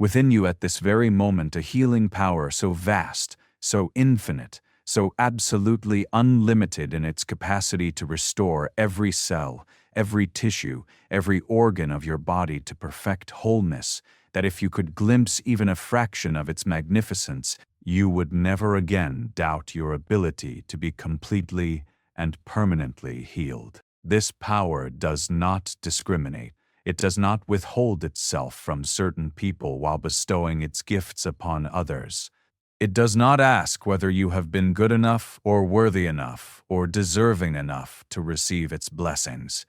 Within you at this very moment a healing power so vast, so infinite, so absolutely unlimited in its capacity to restore every cell, every tissue, every organ of your body to perfect wholeness, that if you could glimpse even a fraction of its magnificence, you would never again doubt your ability to be completely and permanently healed. This power does not discriminate. It does not withhold itself from certain people while bestowing its gifts upon others. It does not ask whether you have been good enough or worthy enough or deserving enough to receive its blessings.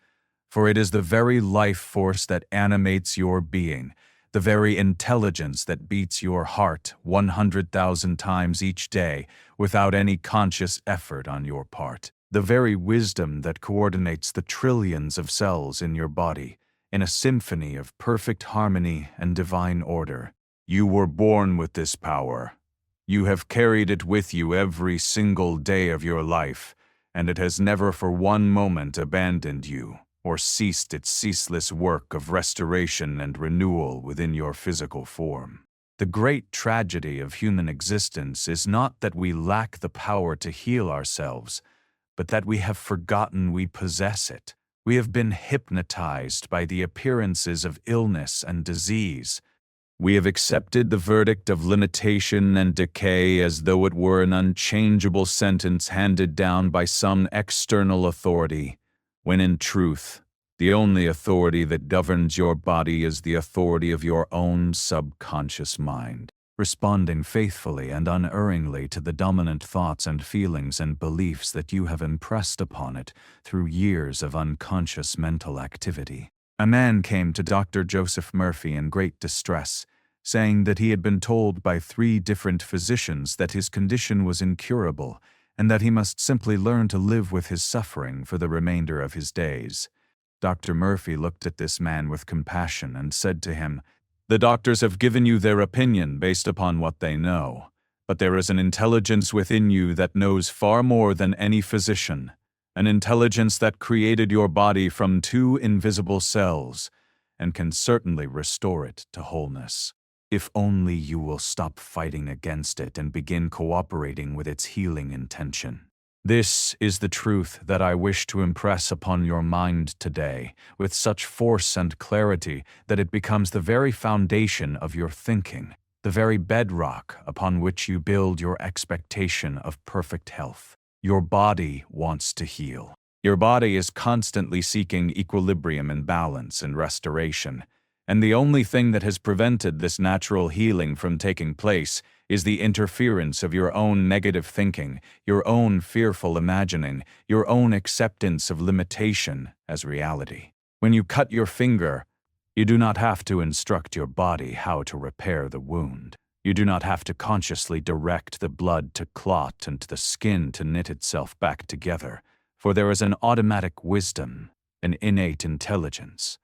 For it is the very life force that animates your being, the very intelligence that beats your heart 100,000 times each day without any conscious effort on your part, the very wisdom that coordinates the trillions of cells in your body in a symphony of perfect harmony and divine order. You were born with this power. You have carried it with you every single day of your life, and it has never for one moment abandoned you or ceased its ceaseless work of restoration and renewal within your physical form. The great tragedy of human existence is not that we lack the power to heal ourselves, but that we have forgotten we possess it. We have been hypnotized by the appearances of illness and disease. We have accepted the verdict of limitation and decay as though it were an unchangeable sentence handed down by some external authority, when in truth, the only authority that governs your body is the authority of your own subconscious mind, responding faithfully and unerringly to the dominant thoughts and feelings and beliefs that you have impressed upon it through years of unconscious mental activity. A man came to Dr. Joseph Murphy in great distress, saying that he had been told by 3 different physicians that his condition was incurable and that he must simply learn to live with his suffering for the remainder of his days. Dr. Murphy looked at this man with compassion and said to him, "The doctors have given you their opinion based upon what they know, but there is an intelligence within you that knows far more than any physician, an intelligence that created your body from 2 invisible cells and can certainly restore it to wholeness. If only you will stop fighting against it and begin cooperating with its healing intention. This is the truth that I wish to impress upon your mind today with such force and clarity that it becomes the very foundation of your thinking, the very bedrock upon which you build your expectation of perfect health. Your body wants to heal. Your body is constantly seeking equilibrium and balance and restoration, and the only thing that has prevented this natural healing from taking place is the interference of your own negative thinking, your own fearful imagining, your own acceptance of limitation as reality. When you cut your finger, you do not have to instruct your body how to repair the wound. You do not have to consciously direct the blood to clot and the skin to knit itself back together, for there is an automatic wisdom, an innate intelligence,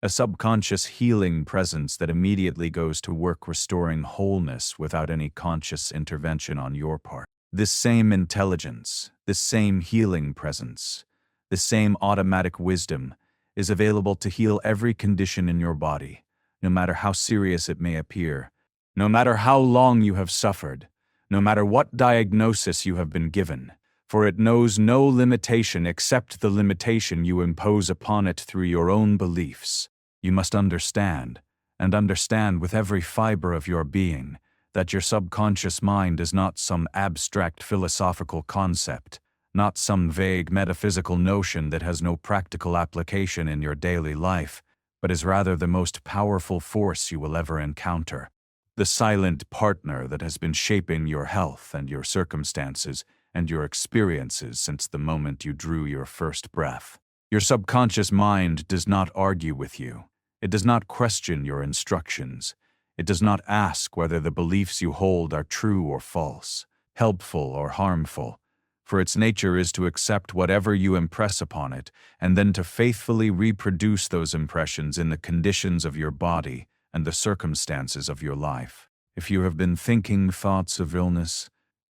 a subconscious healing presence that immediately goes to work restoring wholeness without any conscious intervention on your part. This same intelligence, this same healing presence, this same automatic wisdom is available to heal every condition in your body, no matter how serious it may appear, no matter how long you have suffered, no matter what diagnosis you have been given, for it knows no limitation except the limitation you impose upon it through your own beliefs. You must understand, and understand with every fiber of your being, that your subconscious mind is not some abstract philosophical concept, not some vague metaphysical notion that has no practical application in your daily life, but is rather the most powerful force you will ever encounter, the silent partner that has been shaping your health and your circumstances and your experiences since the moment you drew your first breath. Your subconscious mind does not argue with you. It does not question your instructions. It does not ask whether the beliefs you hold are true or false, helpful or harmful, for its nature is to accept whatever you impress upon it and then to faithfully reproduce those impressions in the conditions of your body and the circumstances of your life. If you have been thinking thoughts of illness,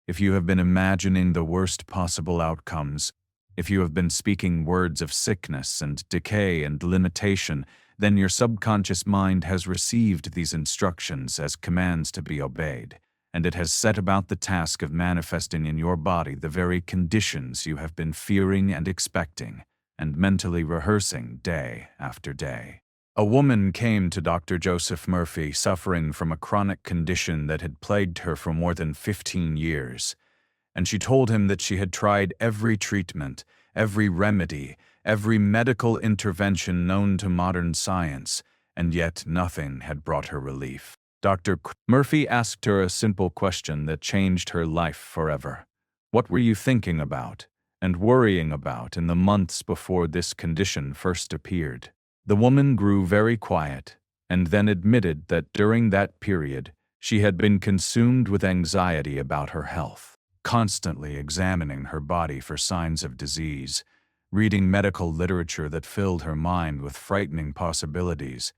if you have been imagining the worst possible outcomes, if you have been speaking words of sickness and decay and limitation, then your subconscious mind has received these instructions as commands to be obeyed, and it has set about the task of manifesting in your body the very conditions you have been fearing and expecting, and mentally rehearsing day after day. A woman came to Dr. Joseph Murphy suffering from a chronic condition that had plagued her for more than 15 years, and she told him that she had tried every treatment, every remedy, every medical intervention known to modern science, and yet nothing had brought her relief. Dr. Murphy asked her a simple question that changed her life forever. What were you thinking about and worrying about in the months before this condition first appeared? The woman grew very quiet and then admitted that during that period she had been consumed with anxiety about her health, constantly examining her body for signs of disease, reading medical literature that filled her mind with frightening possibilities,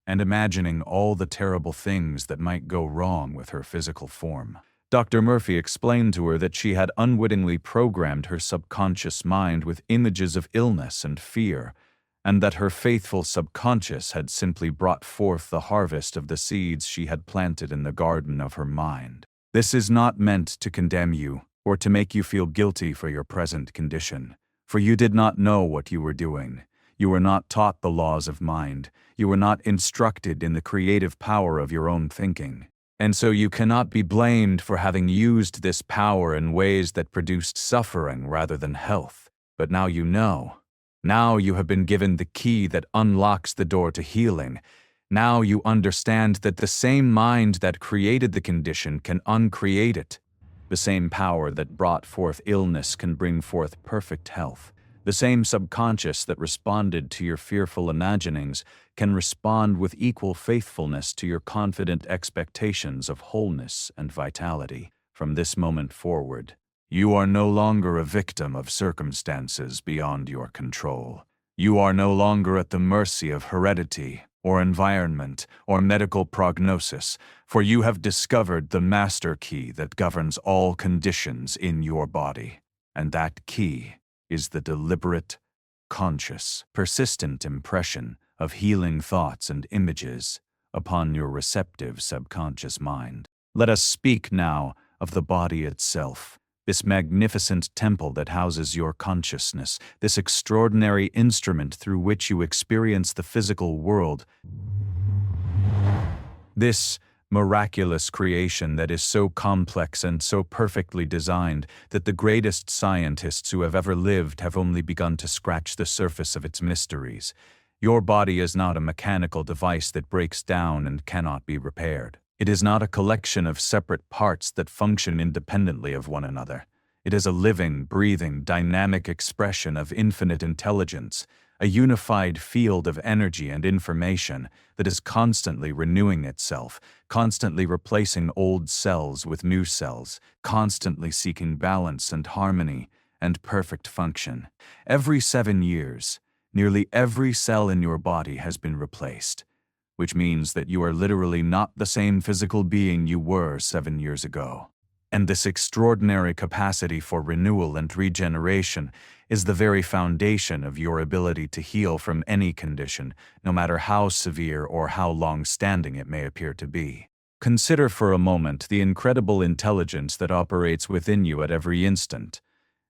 and imagining all the terrible things that might go wrong with her physical form. Dr. Murphy explained to her that she had unwittingly programmed her subconscious mind with images of illness and fear, and that her faithful subconscious had simply brought forth the harvest of the seeds she had planted in the garden of her mind. This is not meant to condemn you or to make you feel guilty for your present condition, for you did not know what you were doing. You were not taught the laws of mind. You were not instructed in the creative power of your own thinking. And so you cannot be blamed for having used this power in ways that produced suffering rather than health. But now you know. Now you have been given the key that unlocks the door to healing. Now you understand that the same mind that created the condition can uncreate it. The same power that brought forth illness can bring forth perfect health. The same subconscious that responded to your fearful imaginings can respond with equal faithfulness to your confident expectations of wholeness and vitality. From this moment forward, you are no longer a victim of circumstances beyond your control. You are no longer at the mercy of heredity, or environment, or medical prognosis, for you have discovered the master key that governs all conditions in your body. And that key is the deliberate, conscious, persistent impression of healing thoughts and images upon your receptive subconscious mind. Let us speak now of the body itself. This magnificent temple that houses your consciousness, this extraordinary instrument through which you experience the physical world, this miraculous creation that is so complex and so perfectly designed that the greatest scientists who have ever lived have only begun to scratch the surface of its mysteries. Your body is not a mechanical device that breaks down and cannot be repaired. It is not a collection of separate parts that function independently of one another. It is a living, breathing, dynamic expression of infinite intelligence, a unified field of energy and information that is constantly renewing itself, constantly replacing old cells with new cells, constantly seeking balance and harmony and perfect function. Every 7 years, nearly every cell in your body has been replaced, which means that you are literally not the same physical being you were 7 years ago. And this extraordinary capacity for renewal and regeneration is the very foundation of your ability to heal from any condition, no matter how severe or how long-standing it may appear to be. Consider for a moment the incredible intelligence that operates within you at every instant.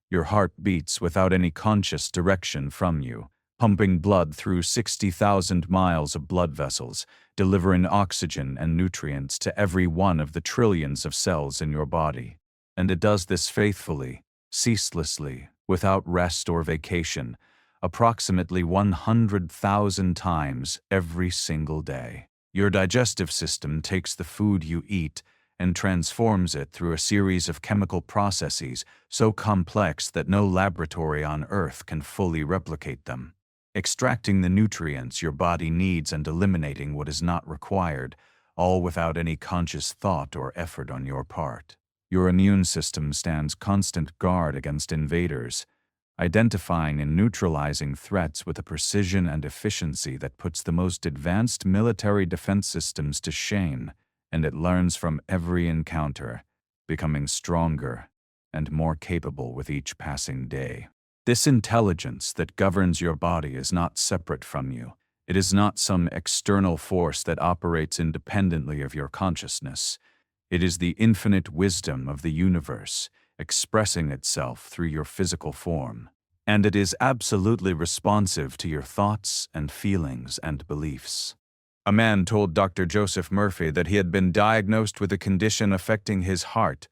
Your heart beats without any conscious direction from you, pumping blood through 60,000 miles of blood vessels, delivering oxygen and nutrients to every one of the trillions of cells in your body. And it does this faithfully, ceaselessly, without rest or vacation, approximately 100,000 times every single day. Your digestive system takes the food you eat and transforms it through a series of chemical processes so complex that no laboratory on Earth can fully replicate them, extracting the nutrients your body needs and eliminating what is not required, all without any conscious thought or effort on your part. Your immune system stands constant guard against invaders, identifying and neutralizing threats with a precision and efficiency that puts the most advanced military defense systems to shame, and it learns from every encounter, becoming stronger and more capable with each passing day. This intelligence that governs your body is not separate from you. It is not some external force that operates independently of your consciousness. It is the infinite wisdom of the universe expressing itself through your physical form. And it is absolutely responsive to your thoughts and feelings and beliefs. A man told Dr. Joseph Murphy that he had been diagnosed with a condition affecting his heart,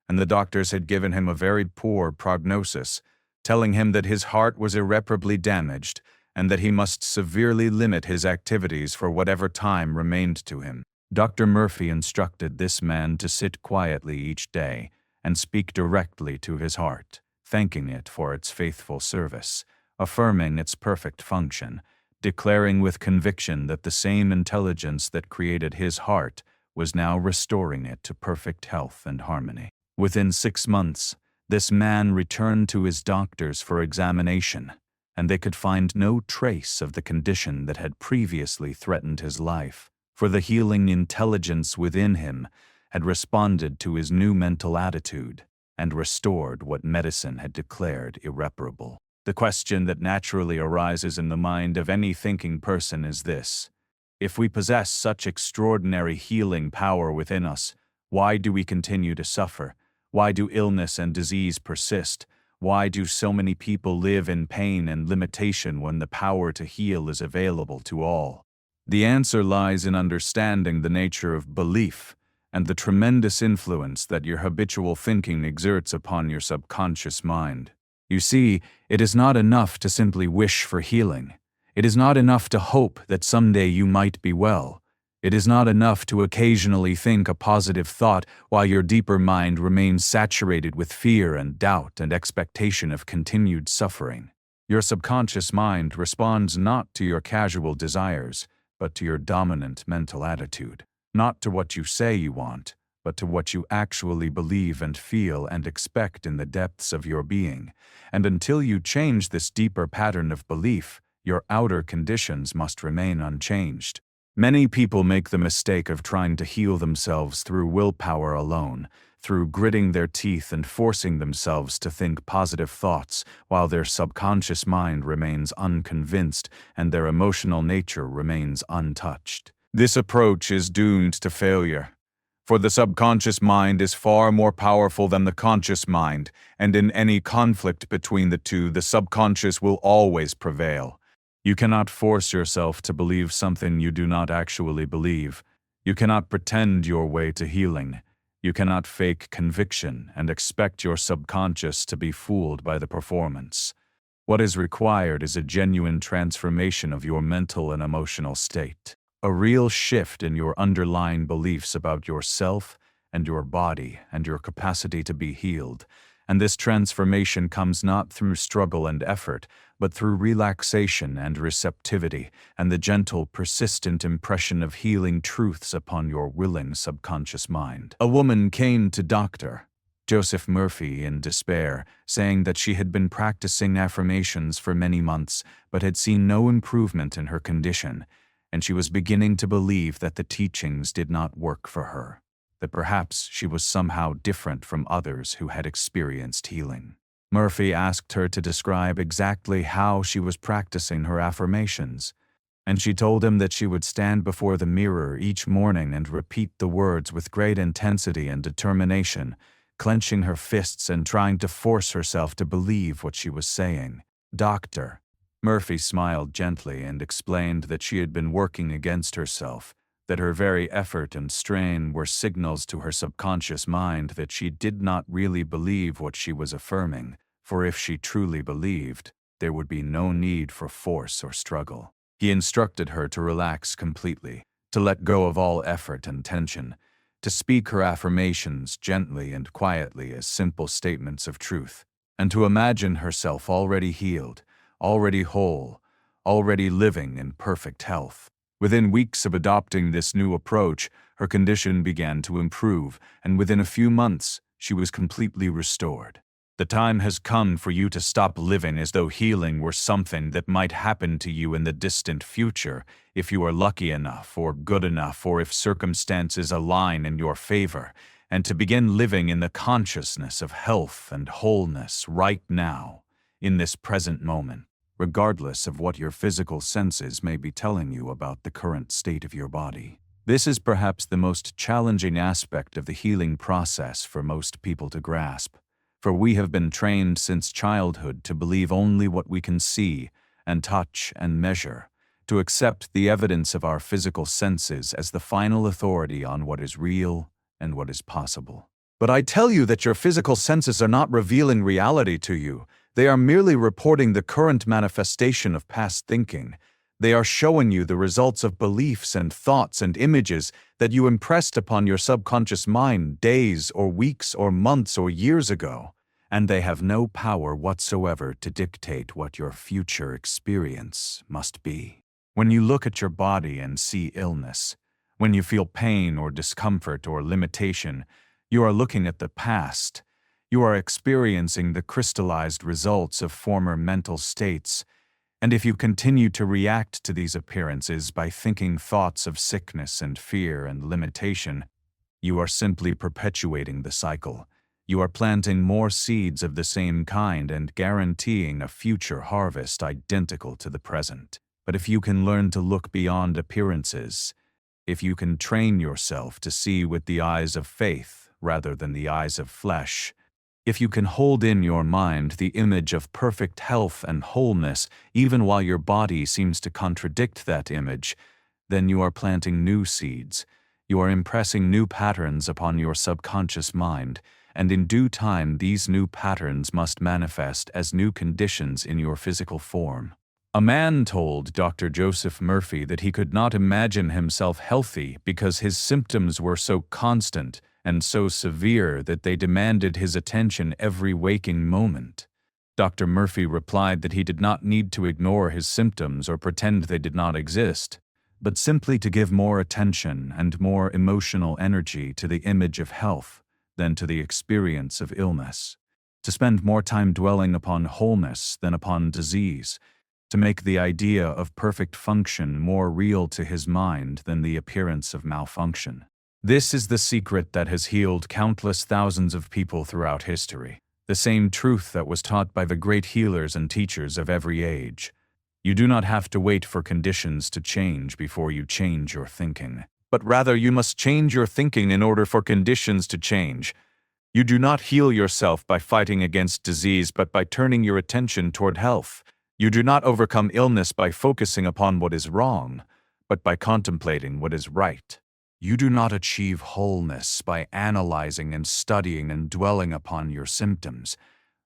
and the doctors had given him a very poor prognosis, telling him that his heart was irreparably damaged and that he must severely limit his activities for whatever time remained to him. Dr. Murphy instructed this man to sit quietly each day and speak directly to his heart, thanking it for its faithful service, affirming its perfect function, declaring with conviction that the same intelligence that created his heart was now restoring it to perfect health and harmony. Within 6 months, this man returned to his doctors for examination, and they could find no trace of the condition that had previously threatened his life, for the healing intelligence within him had responded to his new mental attitude and restored what medicine had declared irreparable. The question that naturally arises in the mind of any thinking person is this: if we possess such extraordinary healing power within us, why do we continue to suffer? Why do illness and disease persist? Why do so many people live in pain and limitation when the power to heal is available to all? The answer lies in understanding the nature of belief and the tremendous influence that your habitual thinking exerts upon your subconscious mind. You see, it is not enough to simply wish for healing. It is not enough to hope that someday you might be well. It is not enough to occasionally think a positive thought while your deeper mind remains saturated with fear and doubt and expectation of continued suffering. Your subconscious mind responds not to your casual desires, but to your dominant mental attitude. Not to what you say you want, but to what you actually believe and feel and expect in the depths of your being. And until you change this deeper pattern of belief, your outer conditions must remain unchanged. Many people make the mistake of trying to heal themselves through willpower alone, through gritting their teeth and forcing themselves to think positive thoughts while their subconscious mind remains unconvinced and their emotional nature remains untouched. This approach is doomed to failure. For the subconscious mind is far more powerful than the conscious mind, and in any conflict between the two, the subconscious will always prevail. You cannot force yourself to believe something you do not actually believe. You cannot pretend your way to healing. You cannot fake conviction and expect your subconscious to be fooled by the performance. What is required is a genuine transformation of your mental and emotional state, a real shift in your underlying beliefs about yourself and your body and your capacity to be healed. And this transformation comes not through struggle and effort, but through relaxation and receptivity and the gentle, persistent impression of healing truths upon your willing subconscious mind. A woman came to Dr. Joseph Murphy in despair, saying that she had been practicing affirmations for many months, but had seen no improvement in her condition, and she was beginning to believe that the teachings did not work for her, that perhaps she was somehow different from others who had experienced healing. Murphy asked her to describe exactly how she was practicing her affirmations, and she told him that she would stand before the mirror each morning and repeat the words with great intensity and determination, clenching her fists and trying to force herself to believe what she was saying. Dr. Murphy smiled gently and explained that she had been working against herself, that her very effort and strain were signals to her subconscious mind that she did not really believe what she was affirming, for if she truly believed, there would be no need for force or struggle. He instructed her to relax completely, to let go of all effort and tension, to speak her affirmations gently and quietly as simple statements of truth, and to imagine herself already healed, already whole, already living in perfect health. Within weeks of adopting this new approach, her condition began to improve, and within a few months, she was completely restored. The time has come for you to stop living as though healing were something that might happen to you in the distant future if you are lucky enough or good enough or if circumstances align in your favor, and to begin living in the consciousness of health and wholeness right now, in this present moment. regardless of what your physical senses may be telling you about the current state of your body. This is perhaps the most challenging aspect of the healing process for most people to grasp, for we have been trained since childhood to believe only what we can see and touch and measure, to accept the evidence of our physical senses as the final authority on what is real and what is possible. But I tell you that your physical senses are not revealing reality to you. They are merely reporting the current manifestation of past thinking. They are showing you the results of beliefs and thoughts and images that you impressed upon your subconscious mind days or weeks or months or years ago, and they have no power whatsoever to dictate what your future experience must be. When you look at your body and see illness, when you feel pain or discomfort or limitation, you are looking at the past. You are experiencing the crystallized results of former mental states, and if you continue to react to these appearances by thinking thoughts of sickness and fear and limitation, you are simply perpetuating the cycle. You are planting more seeds of the same kind and guaranteeing a future harvest identical to the present. But if you can learn to look beyond appearances, if you can train yourself to see with the eyes of faith rather than the eyes of flesh, if you can hold in your mind the image of perfect health and wholeness even while your body seems to contradict that image, then you are planting new seeds. You are impressing new patterns upon your subconscious mind, and in due time these new patterns must manifest as new conditions in your physical form. A man told Dr. Joseph Murphy that he could not imagine himself healthy because his symptoms were so constant and so severe that they demanded his attention every waking moment. Dr. Murphy replied that he did not need to ignore his symptoms or pretend they did not exist, but simply to give more attention and more emotional energy to the image of health than to the experience of illness, to spend more time dwelling upon wholeness than upon disease, to make the idea of perfect function more real to his mind than the appearance of malfunction. This is the secret that has healed countless thousands of people throughout history, the same truth that was taught by the great healers and teachers of every age. You do not have to wait for conditions to change before you change your thinking, but rather you must change your thinking in order for conditions to change. You do not heal yourself by fighting against disease, but by turning your attention toward health. You do not overcome illness by focusing upon what is wrong, but by contemplating what is right. You do not achieve wholeness by analyzing and studying and dwelling upon your symptoms,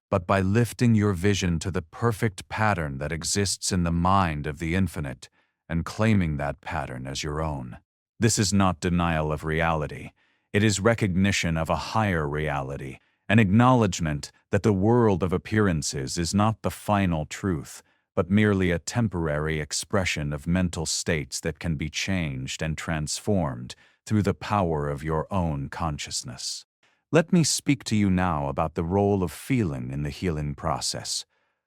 but by lifting your vision to the perfect pattern that exists in the mind of the infinite and claiming that pattern as your own. This is not denial of reality. It is recognition of a higher reality, an acknowledgement that the world of appearances is not the final truth, but merely a temporary expression of mental states that can be changed and transformed through the power of your own consciousness. Let me speak to you now about the role of feeling in the healing process,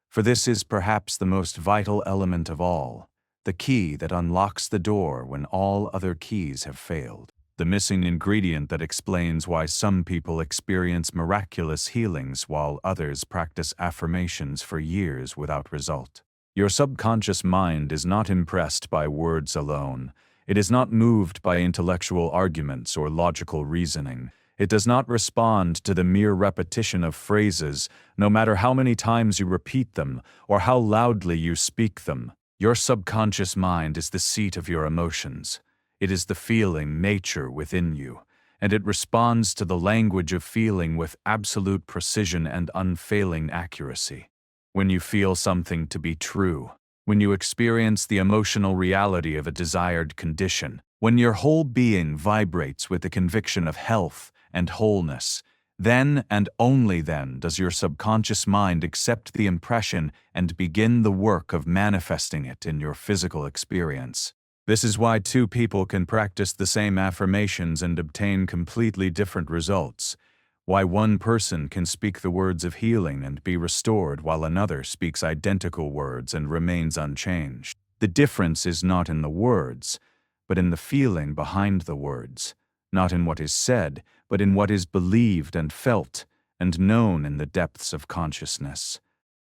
for this is perhaps the most vital element of all, the key that unlocks the door when all other keys have failed, the missing ingredient that explains why some people experience miraculous healings while others practice affirmations for years without result. Your subconscious mind is not impressed by words alone. It is not moved by intellectual arguments or logical reasoning. It does not respond to the mere repetition of phrases, no matter how many times you repeat them or how loudly you speak them. Your subconscious mind is the seat of your emotions. It is the feeling nature within you, and it responds to the language of feeling with absolute precision and unfailing accuracy. When you feel something to be true, when you experience the emotional reality of a desired condition, when your whole being vibrates with the conviction of health and wholeness, then and only then does your subconscious mind accept the impression and begin the work of manifesting it in your physical experience. This is why two people can practice the same affirmations and obtain completely different results. Why one person can speak the words of healing and be restored while another speaks identical words and remains unchanged. The difference is not in the words, but in the feeling behind the words, not in what is said, but in what is believed and felt and known in the depths of consciousness.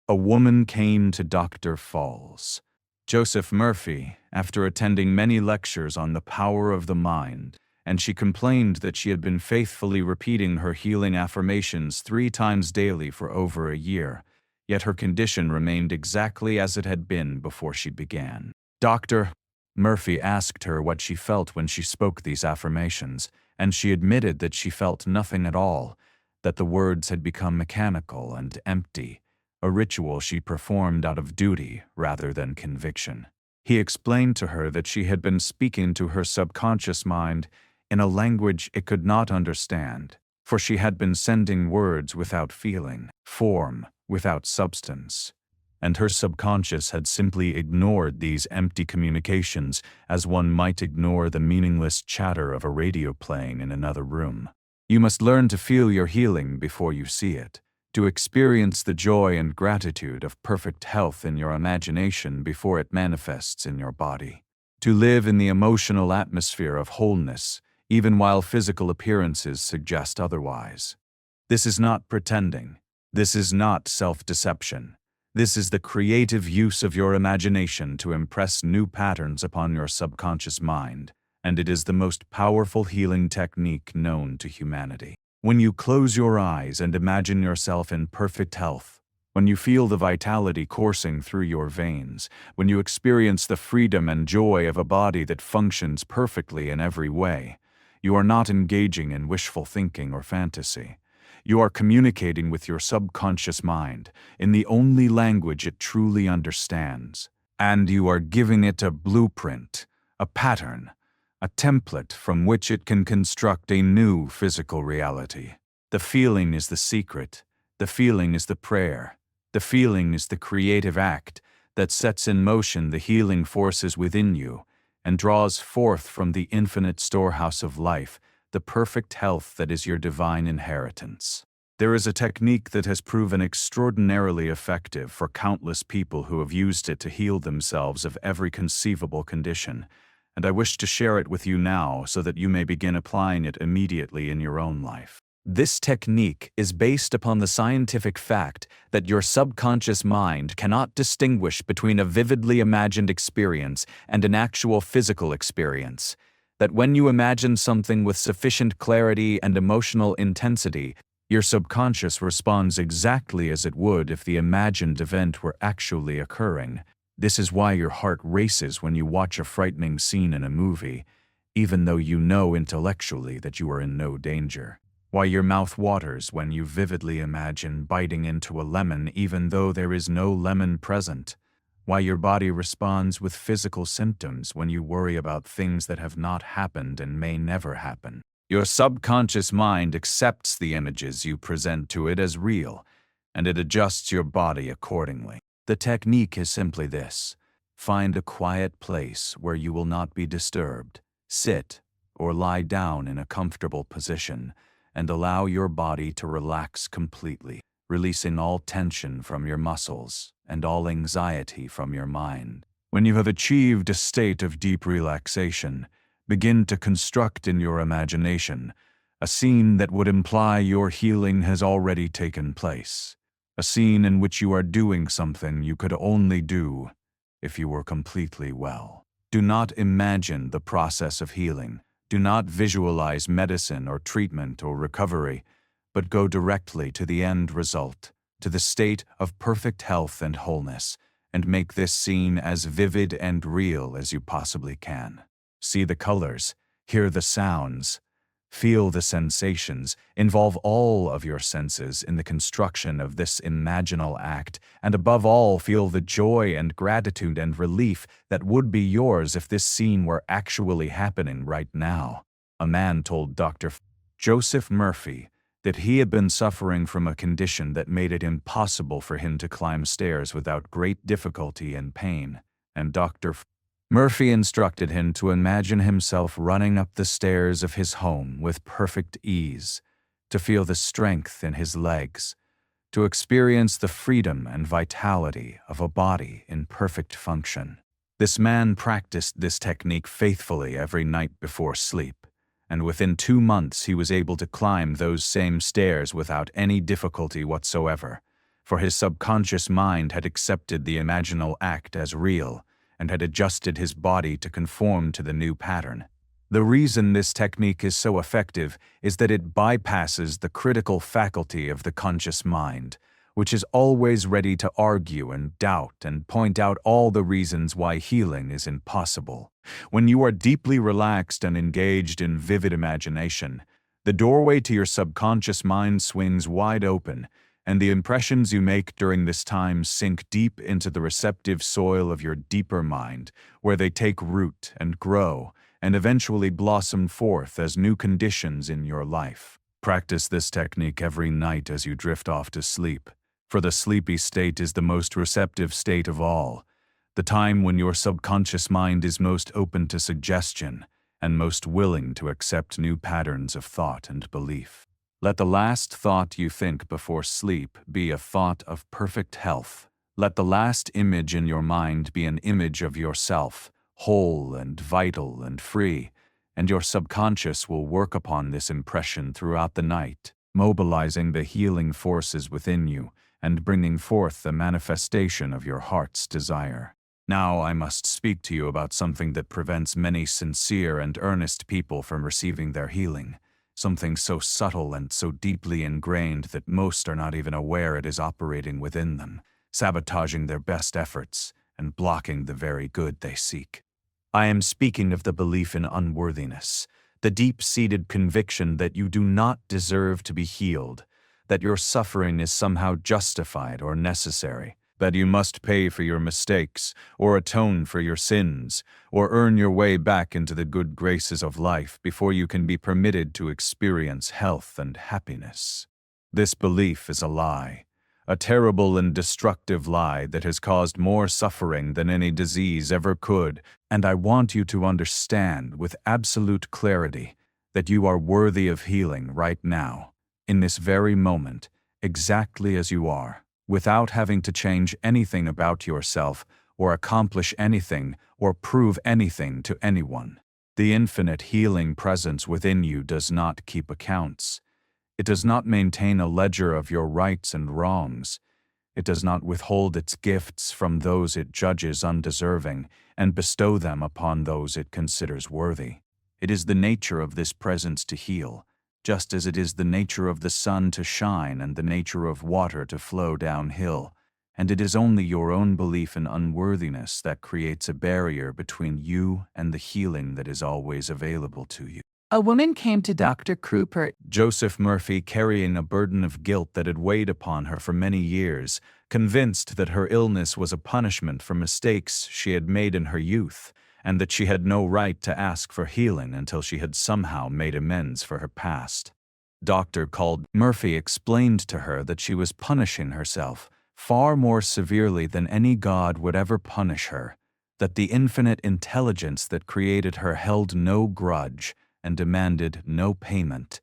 A woman came to Dr. Falls. Joseph Murphy, after attending many lectures on the power of the mind, and she complained that she had been faithfully repeating her healing affirmations 3 times daily for over a year, yet her condition remained exactly as it had been before she began. Dr. Murphy asked her what she felt when she spoke these affirmations, and she admitted that she felt nothing at all, that the words had become mechanical and empty, a ritual she performed out of duty rather than conviction. He explained to her that she had been speaking to her subconscious mind in a language it could not understand, for she had been sending words without feeling, form without substance, and her subconscious had simply ignored these empty communications as one might ignore the meaningless chatter of a radio playing in another room. You must learn to feel your healing before you see it, to experience the joy and gratitude of perfect health in your imagination before it manifests in your body, to live in the emotional atmosphere of wholeness, even while physical appearances suggest otherwise. This is not pretending. This is not self-deception. This is the creative use of your imagination to impress new patterns upon your subconscious mind, and it is the most powerful healing technique known to humanity. When you close your eyes and imagine yourself in perfect health, when you feel the vitality coursing through your veins, when you experience the freedom and joy of a body that functions perfectly in every way, you are not engaging in wishful thinking or fantasy. You are communicating with your subconscious mind in the only language it truly understands, and you are giving it a blueprint, a pattern, a template from which it can construct a new physical reality. The feeling is the secret. The feeling is the prayer. The feeling is the creative act that sets in motion the healing forces within you and draws forth from the infinite storehouse of life the perfect health that is your divine inheritance. There is a technique that has proven extraordinarily effective for countless people who have used it to heal themselves of every conceivable condition, and I wish to share it with you now so that you may begin applying it immediately in your own life. This technique is based upon the scientific fact that your subconscious mind cannot distinguish between a vividly imagined experience and an actual physical experience, that when you imagine something with sufficient clarity and emotional intensity, your subconscious responds exactly as it would if the imagined event were actually occurring. This is why your heart races when you watch a frightening scene in a movie, even though you know intellectually that you are in no danger. Why your mouth waters when you vividly imagine biting into a lemon even though there is no lemon present. Why your body responds with physical symptoms when you worry about things that have not happened and may never happen. Your subconscious mind accepts the images you present to it as real, and it adjusts your body accordingly. The technique is simply this: find a quiet place where you will not be disturbed. Sit or lie down in a comfortable position and allow your body to relax completely, releasing all tension from your muscles and all anxiety from your mind. When you have achieved a state of deep relaxation, begin to construct in your imagination a scene that would imply your healing has already taken place. A scene in which you are doing something you could only do if you were completely well. Do not imagine the process of healing. Do not visualize medicine or treatment or recovery, but go directly to the end result, to the state of perfect health and wholeness, and make this scene as vivid and real as you possibly can. See the colors, hear the sounds, feel the sensations, involve all of your senses in the construction of this imaginal act, and above all, feel the joy and gratitude and relief that would be yours if this scene were actually happening right now. A man told Dr. Joseph Murphy that he had been suffering from a condition that made it impossible for him to climb stairs without great difficulty and pain, and Dr. Murphy instructed him to imagine himself running up the stairs of his home with perfect ease, to feel the strength in his legs, to experience the freedom and vitality of a body in perfect function. This man practiced this technique faithfully every night before sleep, and within 2 months he was able to climb those same stairs without any difficulty whatsoever, for his subconscious mind had accepted the imaginal act as real and had adjusted his body to conform to the new pattern. The reason this technique is so effective is that it bypasses the critical faculty of the conscious mind, which is always ready to argue and doubt and point out all the reasons why healing is impossible. When you are deeply relaxed and engaged in vivid imagination, the doorway to your subconscious mind swings wide open, and the impressions you make during this time sink deep into the receptive soil of your deeper mind, where they take root and grow, and eventually blossom forth as new conditions in your life. Practice this technique every night as you drift off to sleep, for the sleepy state is the most receptive state of all, the time when your subconscious mind is most open to suggestion and most willing to accept new patterns of thought and belief. Let the last thought you think before sleep be a thought of perfect health. Let the last image in your mind be an image of yourself, whole and vital and free, and your subconscious will work upon this impression throughout the night, mobilizing the healing forces within you and bringing forth the manifestation of your heart's desire. Now I must speak to you about something that prevents many sincere and earnest people from receiving their healing, something so subtle and so deeply ingrained that most are not even aware it is operating within them, sabotaging their best efforts and blocking the very good they seek. I am speaking of the belief in unworthiness, the deep-seated conviction that you do not deserve to be healed, that your suffering is somehow justified or necessary, that you must pay for your mistakes, or atone for your sins, or earn your way back into the good graces of life before you can be permitted to experience health and happiness. This belief is a lie. A terrible and destructive lie that has caused more suffering than any disease ever could, and I want you to understand with absolute clarity that you are worthy of healing right now, in this very moment, exactly as you are, without having to change anything about yourself or accomplish anything or prove anything to anyone. The infinite healing presence within you does not keep accounts. It does not maintain a ledger of your rights and wrongs. It does not withhold its gifts from those it judges undeserving and bestow them upon those it considers worthy. It is the nature of this presence to heal, just as it is the nature of the sun to shine and the nature of water to flow downhill, and it is only your own belief in unworthiness that creates a barrier between you and the healing that is always available to you. A woman came to Dr. Kruppert, Joseph Murphy, carrying a burden of guilt that had weighed upon her for many years, convinced that her illness was a punishment for mistakes she had made in her youth, and that she had no right to ask for healing until she had somehow made amends for her past. Dr. Murphy explained to her that she was punishing herself far more severely than any god would ever punish her, that the infinite intelligence that created her held no grudge and demanded no payment,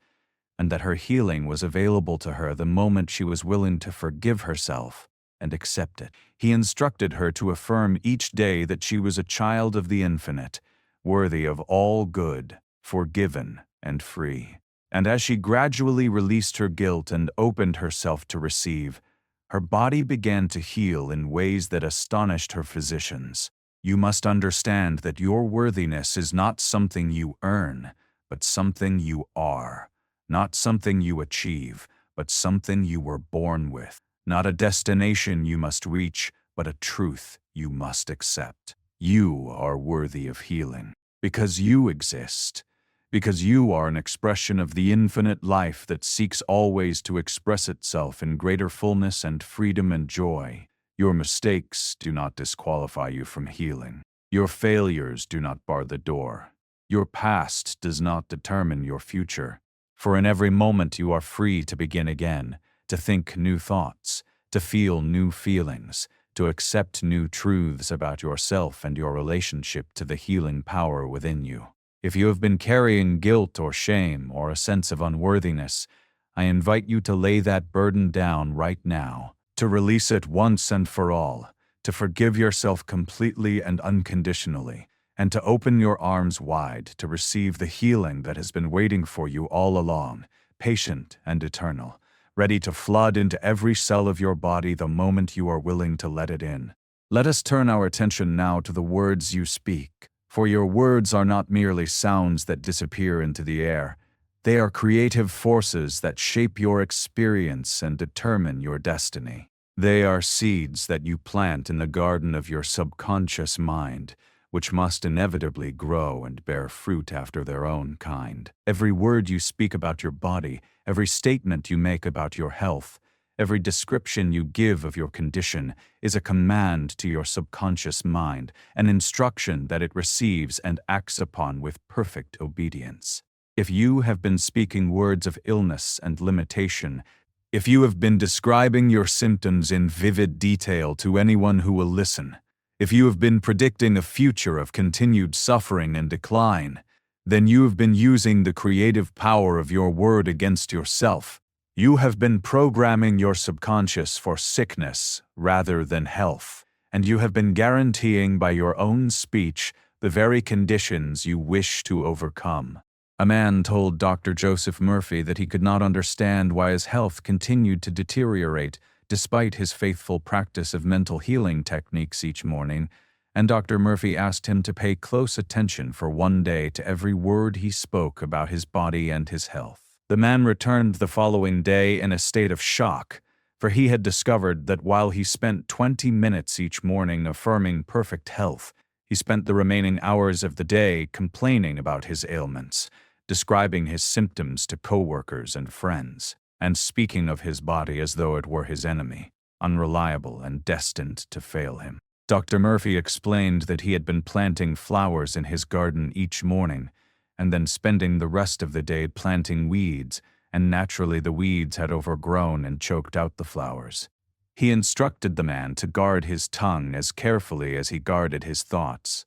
and that her healing was available to her the moment she was willing to forgive herself and accept it. He instructed her to affirm each day that she was a child of the infinite, worthy of all good, forgiven and free. And as she gradually released her guilt and opened herself to receive, her body began to heal in ways that astonished her physicians. You must understand that your worthiness is not something you earn, but something you are. Not something you achieve, but something you were born with. Not a destination you must reach, but a truth you must accept. You are worthy of healing, because you exist, because you are an expression of the infinite life that seeks always to express itself in greater fullness and freedom and joy. Your mistakes do not disqualify you from healing. Your failures do not bar the door. Your past does not determine your future, for in every moment you are free to begin again, to think new thoughts, to feel new feelings, to accept new truths about yourself and your relationship to the healing power within you. If you have been carrying guilt or shame or a sense of unworthiness, I invite you to lay that burden down right now, to release it once and for all, to forgive yourself completely and unconditionally, and to open your arms wide to receive the healing that has been waiting for you all along, patient and eternal, ready to flood into every cell of your body the moment you are willing to let it in. Let us turn our attention now to the words you speak, for your words are not merely sounds that disappear into the air. They are creative forces that shape your experience and determine your destiny. They are seeds that you plant in the garden of your subconscious mind, which must inevitably grow and bear fruit after their own kind. Every word you speak about your body, every statement you make about your health, every description you give of your condition is a command to your subconscious mind, an instruction that it receives and acts upon with perfect obedience. If you have been speaking words of illness and limitation, if you have been describing your symptoms in vivid detail to anyone who will listen, if you have been predicting a future of continued suffering and decline, then you have been using the creative power of your word against yourself. You have been programming your subconscious for sickness rather than health, and you have been guaranteeing by your own speech the very conditions you wish to overcome. A man told Dr. Joseph Murphy that he could not understand why his health continued to deteriorate despite his faithful practice of mental healing techniques each morning, and Dr. Murphy asked him to pay close attention for one day to every word he spoke about his body and his health. The man returned the following day in a state of shock, for he had discovered that while he spent 20 minutes each morning affirming perfect health, he spent the remaining hours of the day complaining about his ailments, describing his symptoms to coworkers and friends, and speaking of his body as though it were his enemy, unreliable and destined to fail him. Dr. Murphy explained that he had been planting flowers in his garden each morning, and then spending the rest of the day planting weeds, and naturally the weeds had overgrown and choked out the flowers. He instructed the man to guard his tongue as carefully as he guarded his thoughts,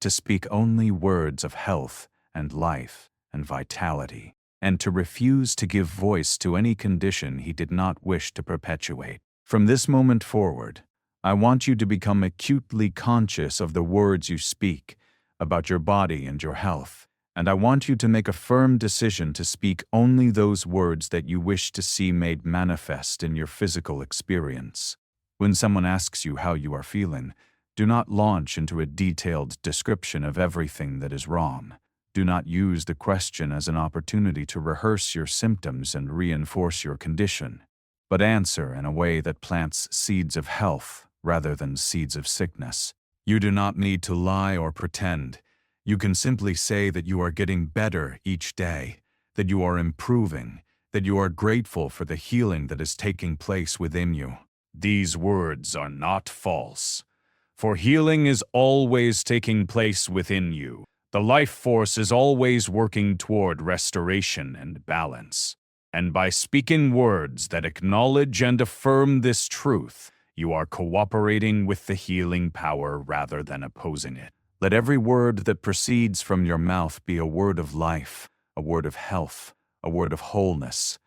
to speak only words of health and life and vitality, and to refuse to give voice to any condition he did not wish to perpetuate. From this moment forward, I want you to become acutely conscious of the words you speak about your body and your health, and I want you to make a firm decision to speak only those words that you wish to see made manifest in your physical experience. When someone asks you how you are feeling, do not launch into a detailed description of everything that is wrong. Do not use the question as an opportunity to rehearse your symptoms and reinforce your condition, but answer in a way that plants seeds of health rather than seeds of sickness. You do not need to lie or pretend. You can simply say that you are getting better each day, that you are improving, that you are grateful for the healing that is taking place within you. These words are not false, for healing is always taking place within you. The life force is always working toward restoration and balance. And by speaking words that acknowledge and affirm this truth, you are cooperating with the healing power rather than opposing it. Let every word that proceeds from your mouth be a word of life, a word of health, a word of wholeness,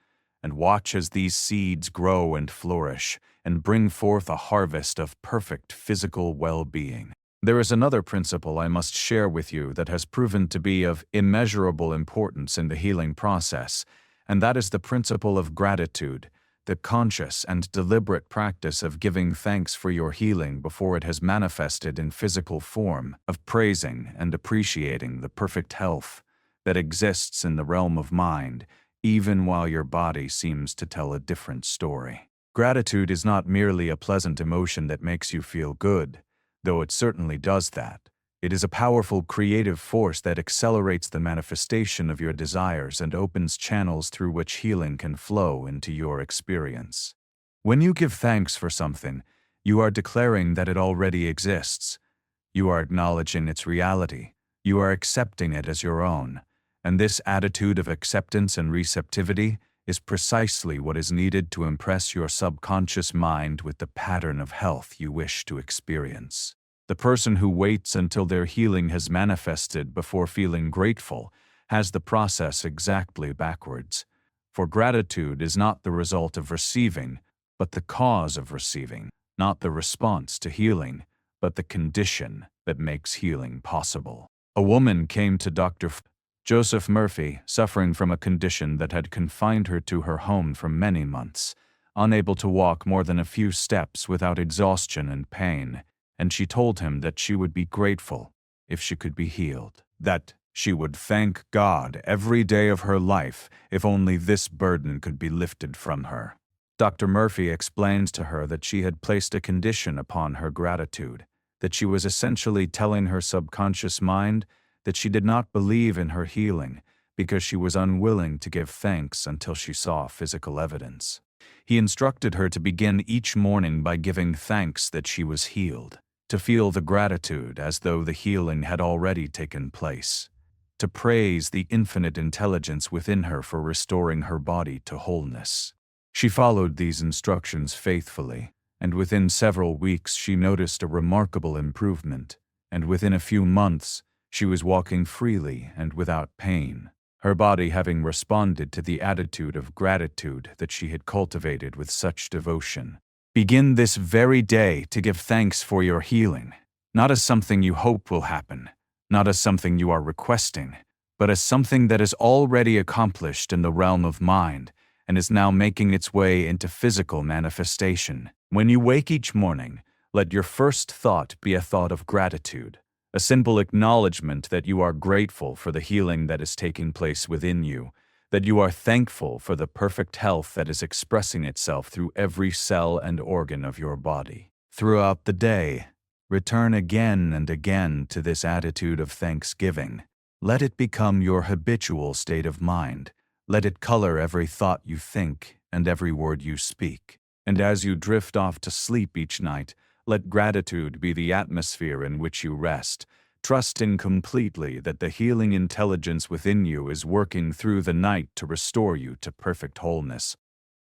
and watch as these seeds grow and flourish and bring forth a harvest of perfect physical well-being. There is another principle I must share with you that has proven to be of immeasurable importance in the healing process, and that is the principle of gratitude, the conscious and deliberate practice of giving thanks for your healing before it has manifested in physical form, of praising and appreciating the perfect health that exists in the realm of mind, even while your body seems to tell a different story. Gratitude is not merely a pleasant emotion that makes you feel good, though it certainly does that. It is a powerful creative force that accelerates the manifestation of your desires and opens channels through which healing can flow into your experience. When you give thanks for something, you are declaring that it already exists. You are acknowledging its reality. You are accepting it as your own. And this attitude of acceptance and receptivity is precisely what is needed to impress your subconscious mind with the pattern of health you wish to experience. The person who waits until their healing has manifested before feeling grateful has the process exactly backwards. For gratitude is not the result of receiving, but the cause of receiving, not the response to healing, but the condition that makes healing possible. A woman came to Dr. Joseph Murphy, suffering from a condition that had confined her to her home for many months, unable to walk more than a few steps without exhaustion and pain, and she told him that she would be grateful if she could be healed, that she would thank God every day of her life if only this burden could be lifted from her. Dr. Murphy explains to her that she had placed a condition upon her gratitude, that she was essentially telling her subconscious mind that she did not believe in her healing because she was unwilling to give thanks until she saw physical evidence. He instructed her to begin each morning by giving thanks that she was healed, to feel the gratitude as though the healing had already taken place, to praise the infinite intelligence within her for restoring her body to wholeness. She followed these instructions faithfully, and within several weeks she noticed a remarkable improvement, and within a few months she was walking freely and without pain, her body having responded to the attitude of gratitude that she had cultivated with such devotion. Begin this very day to give thanks for your healing, not as something you hope will happen, not as something you are requesting, but as something that is already accomplished in the realm of mind and is now making its way into physical manifestation. When you wake each morning, let your first thought be a thought of gratitude, a simple acknowledgement that you are grateful for the healing that is taking place within you, that you are thankful for the perfect health that is expressing itself through every cell and organ of your body. Throughout the day, return again and again to this attitude of thanksgiving. Let it become your habitual state of mind. Let it color every thought you think and every word you speak. And as you drift off to sleep each night, let gratitude be the atmosphere in which you rest, trusting completely that the healing intelligence within you is working through the night to restore you to perfect wholeness.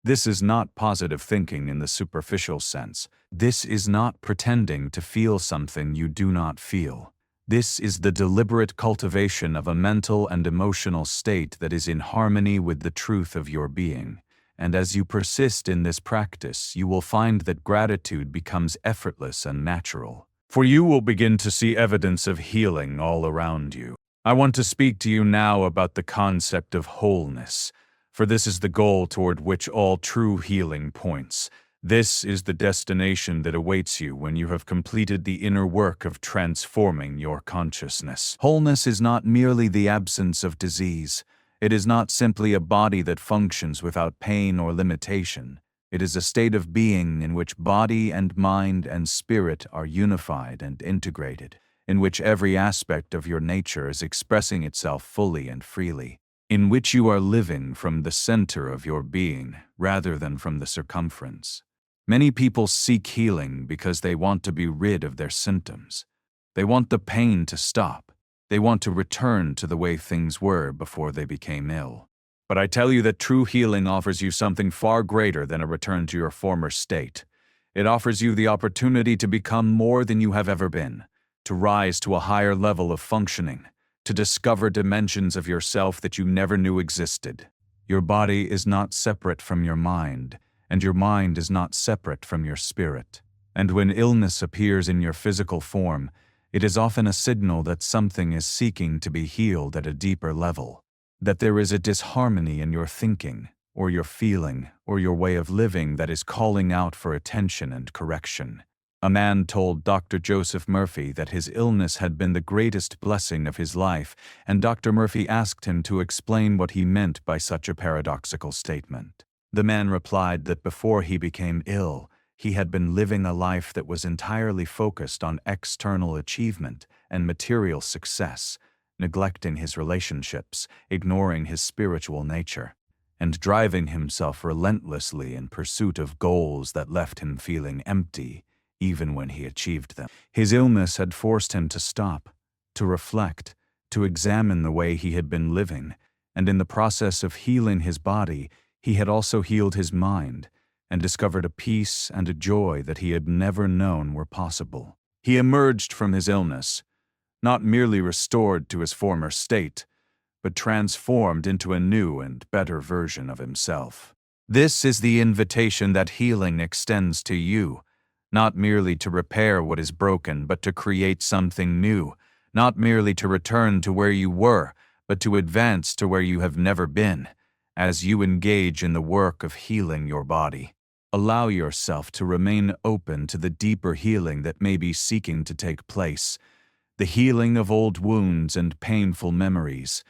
This is not positive thinking in the superficial sense. This is not pretending to feel something you do not feel. This is the deliberate cultivation of a mental and emotional state that is in harmony with the truth of your being. And as you persist in this practice, you will find that gratitude becomes effortless and natural. For you will begin to see evidence of healing all around you. I want to speak to you now about the concept of wholeness, for this is the goal toward which all true healing points. This is the destination that awaits you when you have completed the inner work of transforming your consciousness. Wholeness is not merely the absence of disease. It is not simply a body that functions without pain or limitation. It is a state of being in which body and mind and spirit are unified and integrated, in which every aspect of your nature is expressing itself fully and freely, in which you are living from the center of your being rather than from the circumference. Many people seek healing because they want to be rid of their symptoms. They want the pain to stop. They want to return to the way things were before they became ill. But I tell you that true healing offers you something far greater than a return to your former state. It offers you the opportunity to become more than you have ever been, to rise to a higher level of functioning, to discover dimensions of yourself that you never knew existed. Your body is not separate from your mind, and your mind is not separate from your spirit. And when illness appears in your physical form, it is often a signal that something is seeking to be healed at a deeper level, that there is a disharmony in your thinking, or your feeling, or your way of living that is calling out for attention and correction. A man told Dr. Joseph Murphy that his illness had been the greatest blessing of his life, and Dr. Murphy asked him to explain what he meant by such a paradoxical statement. The man replied that before he became ill, he had been living a life that was entirely focused on external achievement and material success, neglecting his relationships, ignoring his spiritual nature, and driving himself relentlessly in pursuit of goals that left him feeling empty, even when he achieved them. His illness had forced him to stop, to reflect, to examine the way he had been living, and in the process of healing his body, he had also healed his mind and discovered a peace and a joy that he had never known were possible. He emerged from his illness, not merely restored to his former state, but transformed into a new and better version of himself. This is the invitation that healing extends to you, not merely to repair what is broken, but to create something new, not merely to return to where you were, but to advance to where you have never been, as you engage in the work of healing your body. Allow yourself to remain open to the deeper healing that may be seeking to take place, the healing of old wounds and painful memories,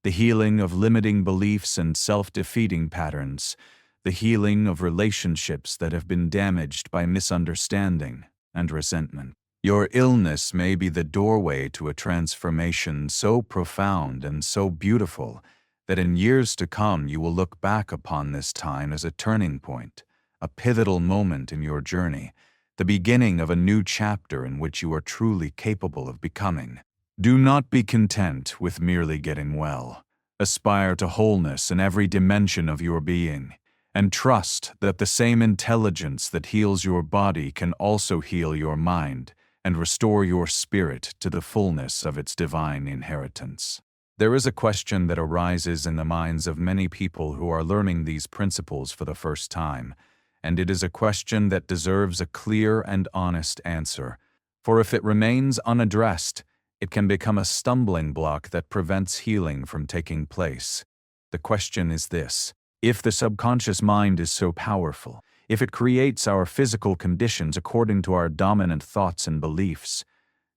the healing of limiting beliefs and self-defeating patterns, the healing of relationships that have been damaged by misunderstanding and resentment. Your illness may be the doorway to a transformation so profound and so beautiful that in years to come you will look back upon this time as a turning point, a pivotal moment in your journey, the beginning of a new chapter in which you are truly capable of becoming. Do not be content with merely getting well. Aspire to wholeness in every dimension of your being, and trust that the same intelligence that heals your body can also heal your mind and restore your spirit to the fullness of its divine inheritance. There is a question that arises in the minds of many people who are learning these principles for the first time, and it is a question that deserves a clear and honest answer, for if it remains unaddressed, it can become a stumbling block that prevents healing from taking place. The question is this: if the subconscious mind is so powerful, if it creates our physical conditions according to our dominant thoughts and beliefs,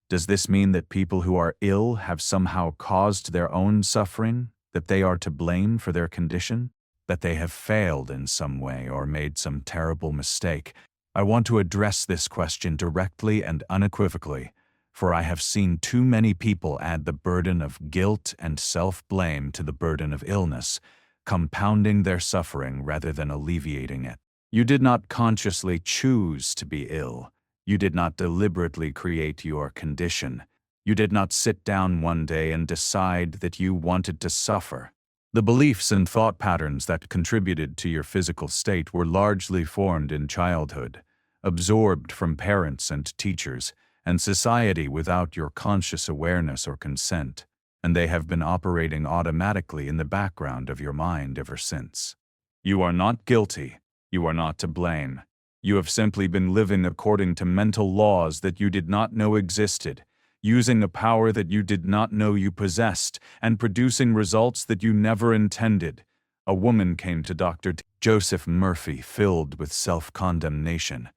does this mean that people who are ill have somehow caused their own suffering, that they are to blame for their condition, that they have failed in some way or made some terrible mistake? I want to address this question directly and unequivocally, for I have seen too many people add the burden of guilt and self-blame to the burden of illness, compounding their suffering rather than alleviating it. You did not consciously choose to be ill. You did not deliberately create your condition. You did not sit down one day and decide that you wanted to suffer. The beliefs and thought patterns that contributed to your physical state were largely formed in childhood, absorbed from parents and teachers, and society without your conscious awareness or consent, and they have been operating automatically in the background of your mind ever since. You are not guilty. You are not to blame. You have simply been living according to mental laws that you did not know existed, using a power that you did not know you possessed, and producing results that you never intended. A woman came to Dr. Joseph Murphy filled with self-condemnation,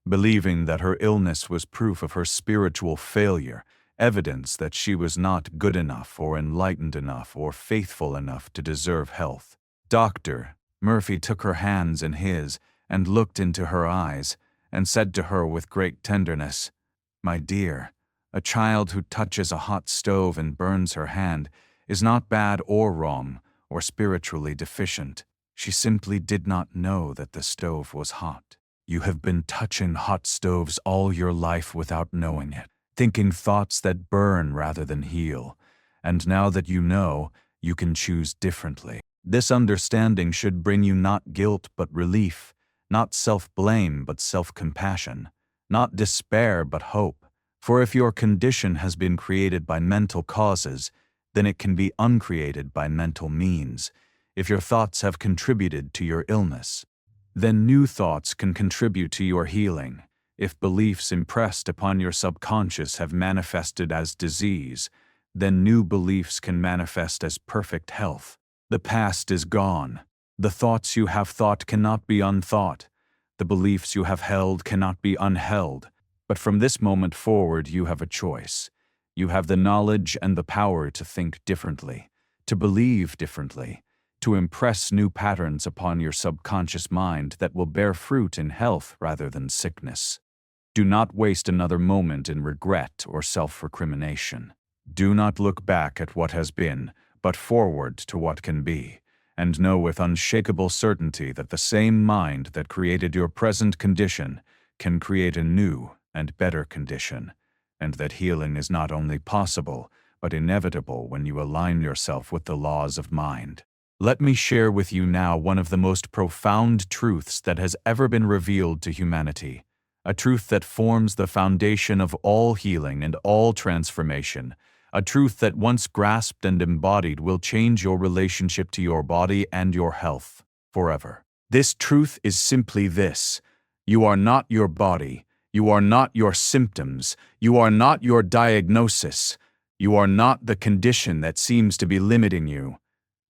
believing that her illness was proof of her spiritual failure, evidence that she was not good enough or enlightened enough or faithful enough to deserve health. Dr. Murphy took her hands in his and looked into her eyes and said to her with great tenderness, "My dear, a child who touches a hot stove and burns her hand is not bad or wrong or spiritually deficient. She simply did not know that the stove was hot. You have been touching hot stoves all your life without knowing it, thinking thoughts that burn rather than heal, and now that you know, you can choose differently." This understanding should bring you not guilt but relief, not self-blame but self-compassion, not despair but hope. For if your condition has been created by mental causes, then it can be uncreated by mental means. If your thoughts have contributed to your illness, then new thoughts can contribute to your healing. If beliefs impressed upon your subconscious have manifested as disease, then new beliefs can manifest as perfect health. The past is gone. The thoughts you have thought cannot be unthought. The beliefs you have held cannot be unheld. But from this moment forward, you have a choice. You have the knowledge and the power to think differently, to believe differently, to impress new patterns upon your subconscious mind that will bear fruit in health rather than sickness. Do not waste another moment in regret or self-recrimination. Do not look back at what has been, but forward to what can be, and know with unshakable certainty that the same mind that created your present condition can create a new and better condition, and that healing is not only possible, but inevitable when you align yourself with the laws of mind. Let me share with you now one of the most profound truths that has ever been revealed to humanity, a truth that forms the foundation of all healing and all transformation, a truth that once grasped and embodied will change your relationship to your body and your health forever. This truth is simply this: you are not your body, you are not your symptoms, you are not your diagnosis, You are not the condition that seems to be limiting you.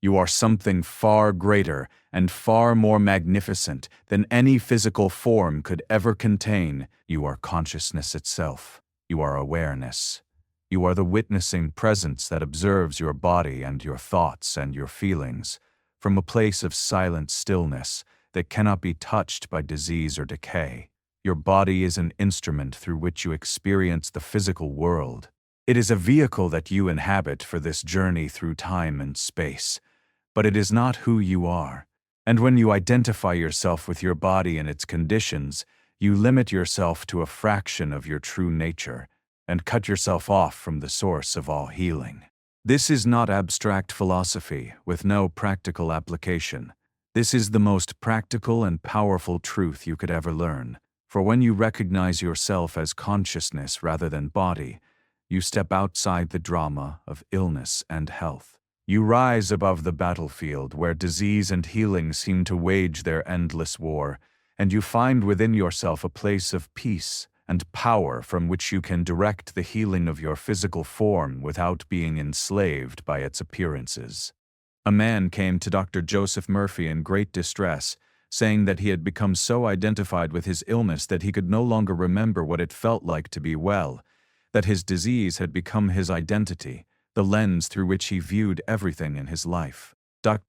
You are something far greater and far more magnificent than any physical form could ever contain. You are consciousness itself. You are awareness. You are the witnessing presence that observes your body and your thoughts and your feelings from a place of silent stillness that cannot be touched by disease or decay. Your body is an instrument through which you experience the physical world. It is a vehicle that you inhabit for this journey through time and space, but it is not who you are. And when you identify yourself with your body and its conditions, you limit yourself to a fraction of your true nature and cut yourself off from the source of all healing. This is not abstract philosophy with no practical application. This is the most practical and powerful truth you could ever learn. For when you recognize yourself as consciousness rather than body, you step outside the drama of illness and health. You rise above the battlefield where disease and healing seem to wage their endless war, and you find within yourself a place of peace and power from which you can direct the healing of your physical form without being enslaved by its appearances. A man came to Dr. Joseph Murphy in great distress, saying that he had become so identified with his illness that he could no longer remember what it felt like to be well, that his disease had become his identity, the lens through which he viewed everything in his life. Dr.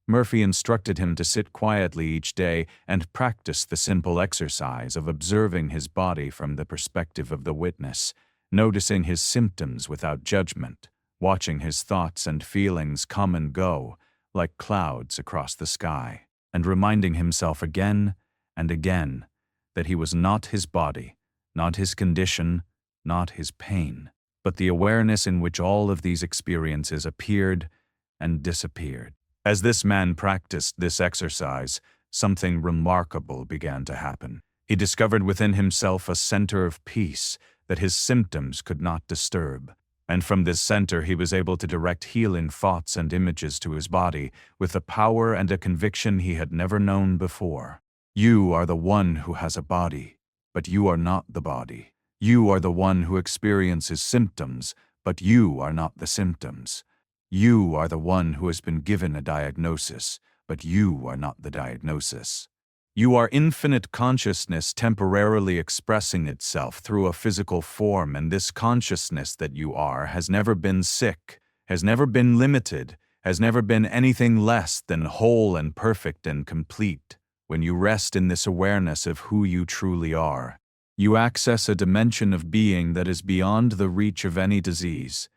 Murphy instructed him to sit quietly each day and practice the simple exercise of observing his body from the perspective of the witness, noticing his symptoms without judgment, watching his thoughts and feelings come and go like clouds across the sky, and reminding himself again and again that he was not his body, not his condition, not his pain, but the awareness in which all of these experiences appeared and disappeared. As this man practiced this exercise, something remarkable began to happen. He discovered within himself a center of peace that his symptoms could not disturb, and from this center he was able to direct healing thoughts and images to his body with a power and a conviction he had never known before. You are the one who has a body, but you are not the body. You are the one who experiences symptoms, but you are not the symptoms. You are the one who has been given a diagnosis, but you are not the diagnosis. You are infinite consciousness temporarily expressing itself through a physical form, and this consciousness that you are has never been sick, has never been limited, has never been anything less than whole and perfect and complete. When you rest in this awareness of who you truly are, you access a dimension of being that is beyond the reach of any disease.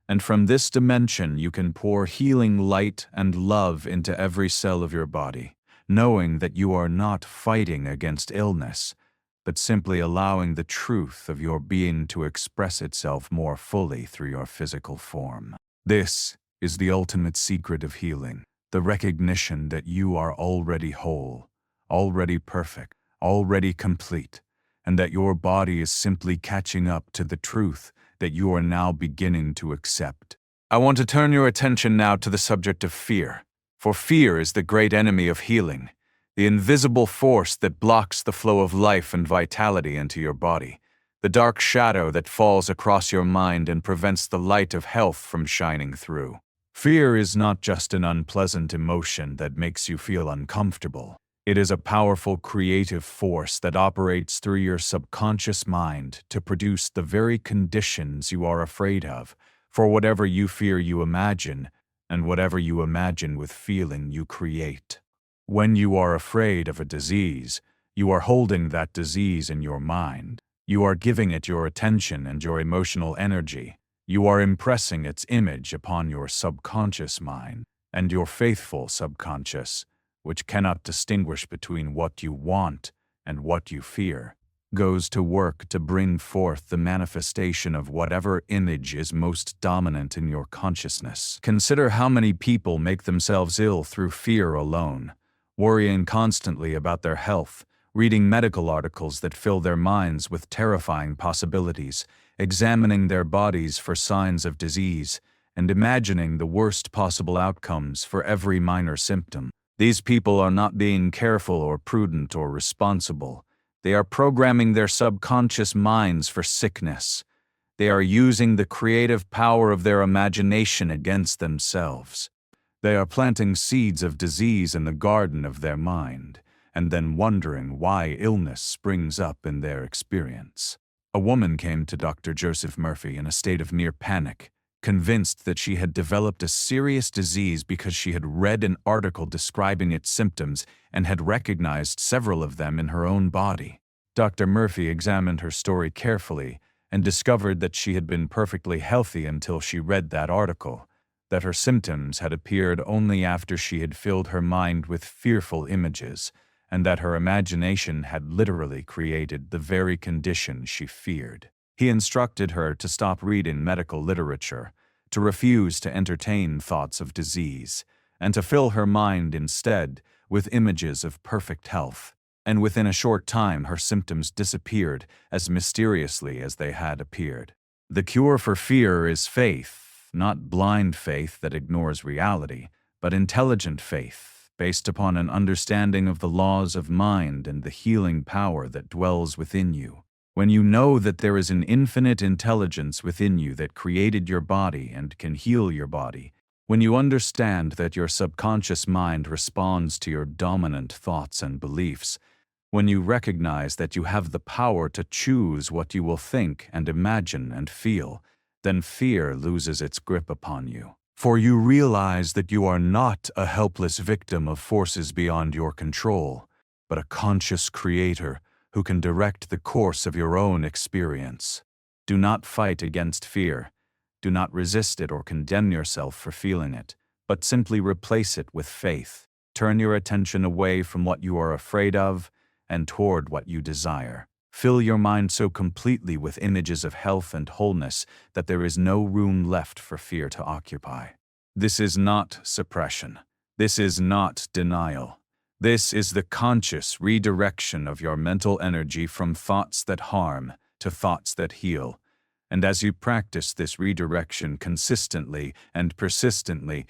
And from this dimension you can pour healing light and love into every cell of your body, knowing that you are not fighting against illness, but simply allowing the truth of your being to express itself more fully through your physical form. This is the ultimate secret of healing, the recognition that you are already whole, already perfect, already complete, and that your body is simply catching up to the truth that you are now beginning to accept. I want to turn your attention now to the subject of fear, for fear is the great enemy of healing, the invisible force that blocks the flow of life and vitality into your body, the dark shadow that falls across your mind and prevents the light of health from shining through. Fear is not just an unpleasant emotion that makes you feel uncomfortable. It is a powerful creative force that operates through your subconscious mind to produce the very conditions you are afraid of, for whatever you fear you imagine, and whatever you imagine with feeling you create. When you are afraid of a disease, you are holding that disease in your mind. You are giving it your attention and your emotional energy. You are impressing its image upon your subconscious mind, and your faithful subconscious, which cannot distinguish between what you want and what you fear, goes to work to bring forth the manifestation of whatever image is most dominant in your consciousness. Consider how many people make themselves ill through fear alone, worrying constantly about their health, reading medical articles that fill their minds with terrifying possibilities, examining their bodies for signs of disease, and imagining the worst possible outcomes for every minor symptom. These people are not being careful or prudent or responsible. They are programming their subconscious minds for sickness. They are using the creative power of their imagination against themselves. They are planting seeds of disease in the garden of their mind, and then wondering why illness springs up in their experience. A woman came to Dr. Joseph Murphy in a state of near panic, convinced that she had developed a serious disease because she had read an article describing its symptoms and had recognized several of them in her own body. Dr. Murphy examined her story carefully and discovered that she had been perfectly healthy until she read that article, that her symptoms had appeared only after she had filled her mind with fearful images, and that her imagination had literally created the very condition she feared. He instructed her to stop reading medical literature, to refuse to entertain thoughts of disease, and to fill her mind instead with images of perfect health. And within a short time her symptoms disappeared as mysteriously as they had appeared. The cure for fear is faith, not blind faith that ignores reality, but intelligent faith, based upon an understanding of the laws of mind and the healing power that dwells within you. When you know that there is an infinite intelligence within you that created your body and can heal your body, when you understand that your subconscious mind responds to your dominant thoughts and beliefs, when you recognize that you have the power to choose what you will think and imagine and feel, then fear loses its grip upon you. For you realize that you are not a helpless victim of forces beyond your control, but a conscious creator who can direct the course of your own experience. Do not fight against fear. Do not resist it or condemn yourself for feeling it, but simply replace it with faith. Turn your attention away from what you are afraid of and toward what you desire. Fill your mind so completely with images of health and wholeness that there is no room left for fear to occupy. This is not suppression. This is not denial. This is the conscious redirection of your mental energy from thoughts that harm to thoughts that heal. And as you practice this redirection consistently and persistently,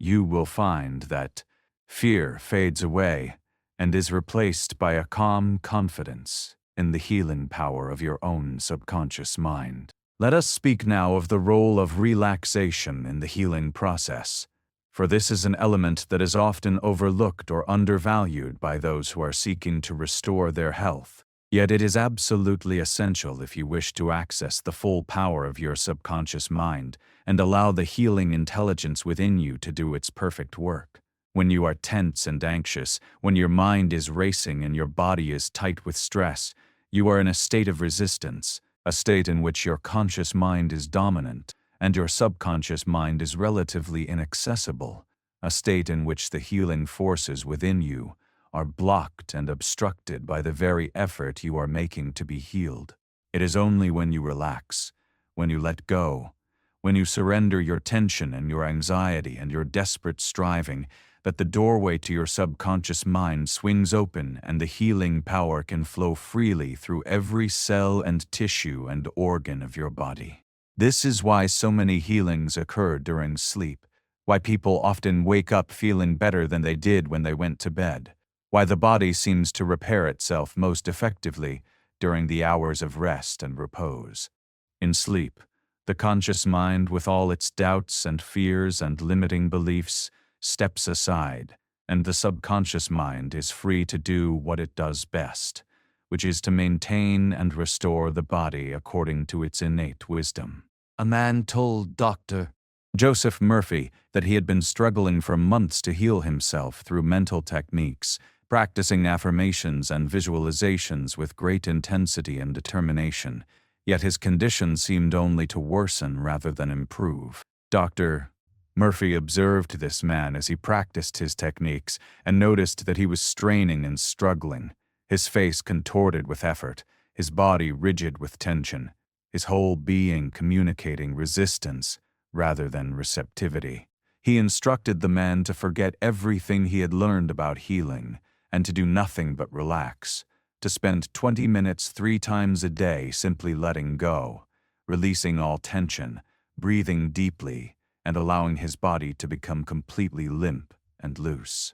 you will find that fear fades away and is replaced by a calm confidence in the healing power of your own subconscious mind. Let us speak now of the role of relaxation in the healing process, for this is an element that is often overlooked or undervalued by those who are seeking to restore their health. Yet it is absolutely essential if you wish to access the full power of your subconscious mind and allow the healing intelligence within you to do its perfect work. When you are tense and anxious, when your mind is racing and your body is tight with stress, you are in a state of resistance, a state in which your conscious mind is dominant and your subconscious mind is relatively inaccessible, a state in which the healing forces within you are blocked and obstructed by the very effort you are making to be healed. It is only when you relax, when you let go, when you surrender your tension and your anxiety and your desperate striving, that the doorway to your subconscious mind swings open and the healing power can flow freely through every cell and tissue and organ of your body. This is why so many healings occur during sleep, why people often wake up feeling better than they did when they went to bed, why the body seems to repair itself most effectively during the hours of rest and repose. In sleep, the conscious mind, with all its doubts and fears and limiting beliefs, steps aside, and the subconscious mind is free to do what it does best, which is to maintain and restore the body according to its innate wisdom. A man told Dr. Joseph Murphy that he had been struggling for months to heal himself through mental techniques, practicing affirmations and visualizations with great intensity and determination, yet his condition seemed only to worsen rather than improve. Dr. Murphy observed this man as he practiced his techniques and noticed that he was straining and struggling, his face contorted with effort, his body rigid with tension, his whole being communicating resistance rather than receptivity. He instructed the man to forget everything he had learned about healing and to do nothing but relax, to spend 20 minutes 3 times a day simply letting go, releasing all tension, breathing deeply, and allowing his body to become completely limp and loose.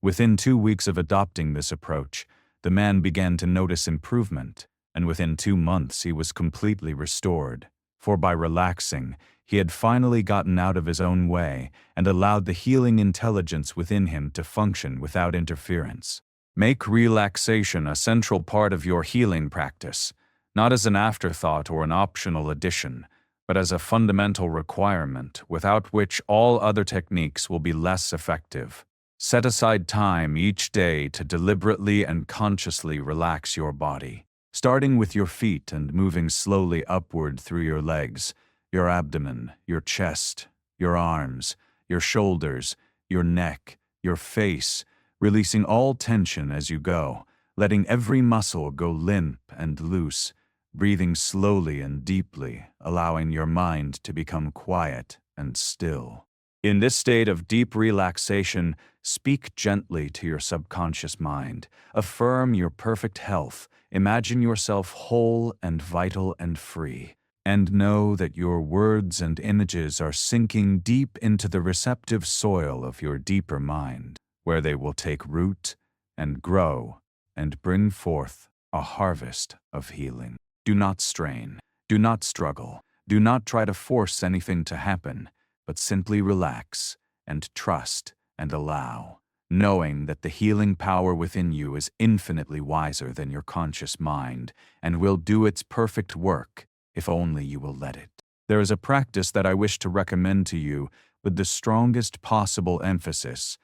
Within 2 weeks of adopting this approach, the man began to notice improvement, and within 2 months he was completely restored. for by relaxing, he had finally gotten out of his own way and allowed the healing intelligence within him to function without interference. Make relaxation a central part of your healing practice, not as an afterthought or an optional addition, but as a fundamental requirement without which all other techniques will be less effective. Set aside time each day to deliberately and consciously relax your body, starting with your feet and moving slowly upward through your legs, your abdomen, your chest, your arms, your shoulders, your neck, your face, releasing all tension as you go, letting every muscle go limp and loose, breathing slowly and deeply, allowing your mind to become quiet and still. In this state of deep relaxation, speak gently to your subconscious mind. Affirm your perfect health. Imagine yourself whole and vital and free. And know that your words and images are sinking deep into the receptive soil of your deeper mind, where they will take root and grow and bring forth a harvest of healing. Do not strain. Do not struggle. Do not try to force anything to happen, but simply relax and trust and allow, knowing that the healing power within you is infinitely wiser than your conscious mind and will do its perfect work if only you will let it. There is a practice that I wish to recommend to you with the strongest possible emphasis,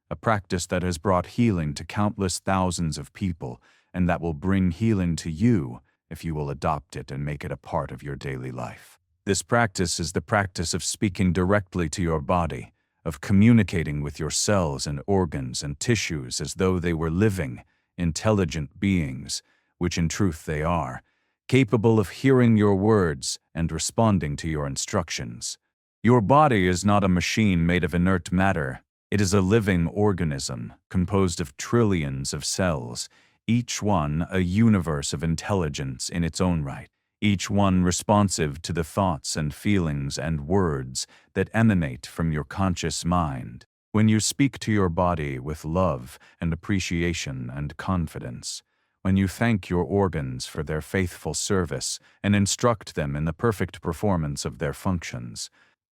a practice that has brought healing to countless thousands of people and that will bring healing to you if you will adopt it and make it a part of your daily life. This practice is the practice of speaking directly to your body, of communicating with your cells and organs and tissues as though they were living, intelligent beings, which in truth they are, capable of hearing your words and responding to your instructions. Your body is not a machine made of inert matter. It is a living organism composed of trillions of cells, each one a universe of intelligence in its own right, each one responsive to the thoughts and feelings and words that emanate from your conscious mind. When you speak to your body with love and appreciation and confidence, when you thank your organs for their faithful service and instruct them in the perfect performance of their functions,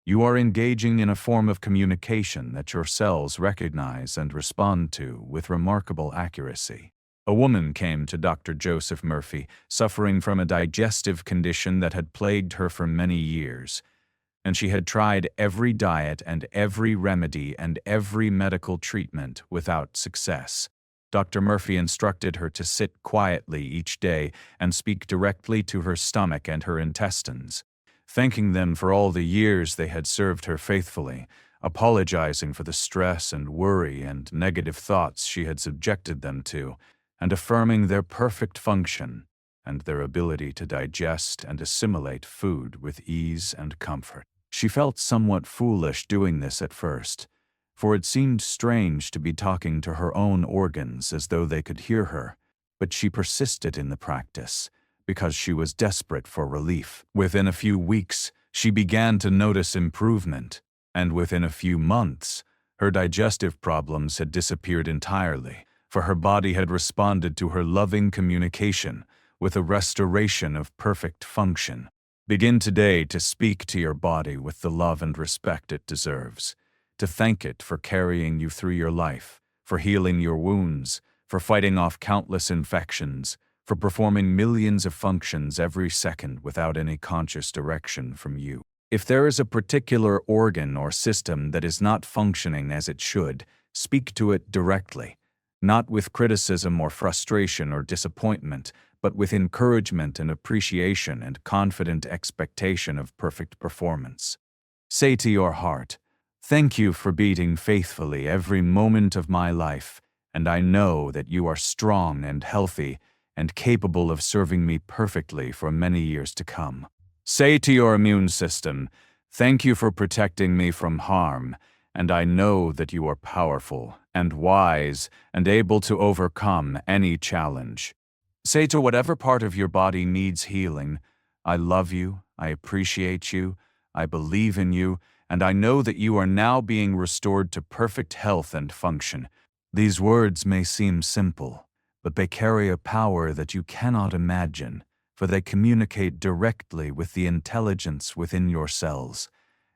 you are engaging in a form of communication that your cells recognize and respond to with remarkable accuracy. A woman came to Dr. Joseph Murphy, suffering from a digestive condition that had plagued her for many years, and she had tried every diet and every remedy and every medical treatment without success. Dr. Murphy instructed her to sit quietly each day and speak directly to her stomach and her intestines, thanking them for all the years they had served her faithfully, apologizing for the stress and worry and negative thoughts she had subjected them to, and affirming their perfect function and their ability to digest and assimilate food with ease and comfort. She felt somewhat foolish doing this at first, for it seemed strange to be talking to her own organs as though they could hear her, but she persisted in the practice because she was desperate for relief. Within a few weeks, she began to notice improvement, and within a few months, her digestive problems had disappeared entirely, for her body had responded to her loving communication with a restoration of perfect function. Begin today to speak to your body with the love and respect it deserves, to thank it for carrying you through your life, for healing your wounds, for fighting off countless infections, for performing millions of functions every second without any conscious direction from you. If there is a particular organ or system that is not functioning as it should, speak to it directly, not with criticism or frustration or disappointment, but with encouragement and appreciation and confident expectation of perfect performance. Say to your heart, "Thank you for beating faithfully every moment of my life, and I know that you are strong and healthy and capable of serving me perfectly for many years to come." Say to your immune system, "Thank you for protecting me from harm, and I know that you are powerful and wise and able to overcome any challenge." Say to whatever part of your body needs healing, "I love you, I appreciate you, I believe in you, and I know that you are now being restored to perfect health and function." These words may seem simple, but they carry a power that you cannot imagine, for they communicate directly with the intelligence within your cells,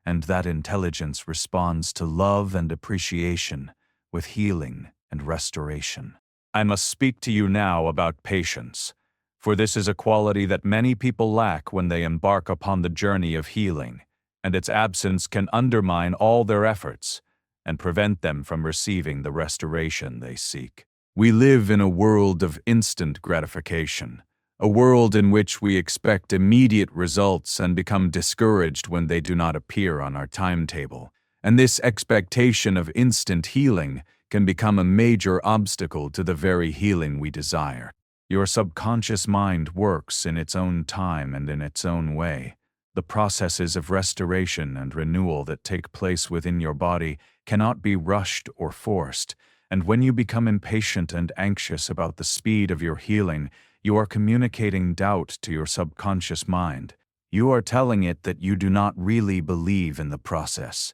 and that intelligence responds to love and appreciation with healing and restoration. I must speak to you now about patience, for this is a quality that many people lack when they embark upon the journey of healing, and its absence can undermine all their efforts and prevent them from receiving the restoration they seek. We live in a world of instant gratification, a world in which we expect immediate results and become discouraged when they do not appear on our timetable. And this expectation of instant healing can become a major obstacle to the very healing we desire. Your subconscious mind works in its own time and in its own way. The processes of restoration and renewal that take place within your body cannot be rushed or forced, and when you become impatient and anxious about the speed of your healing, you are communicating doubt to your subconscious mind. You are telling it that you do not really believe in the process,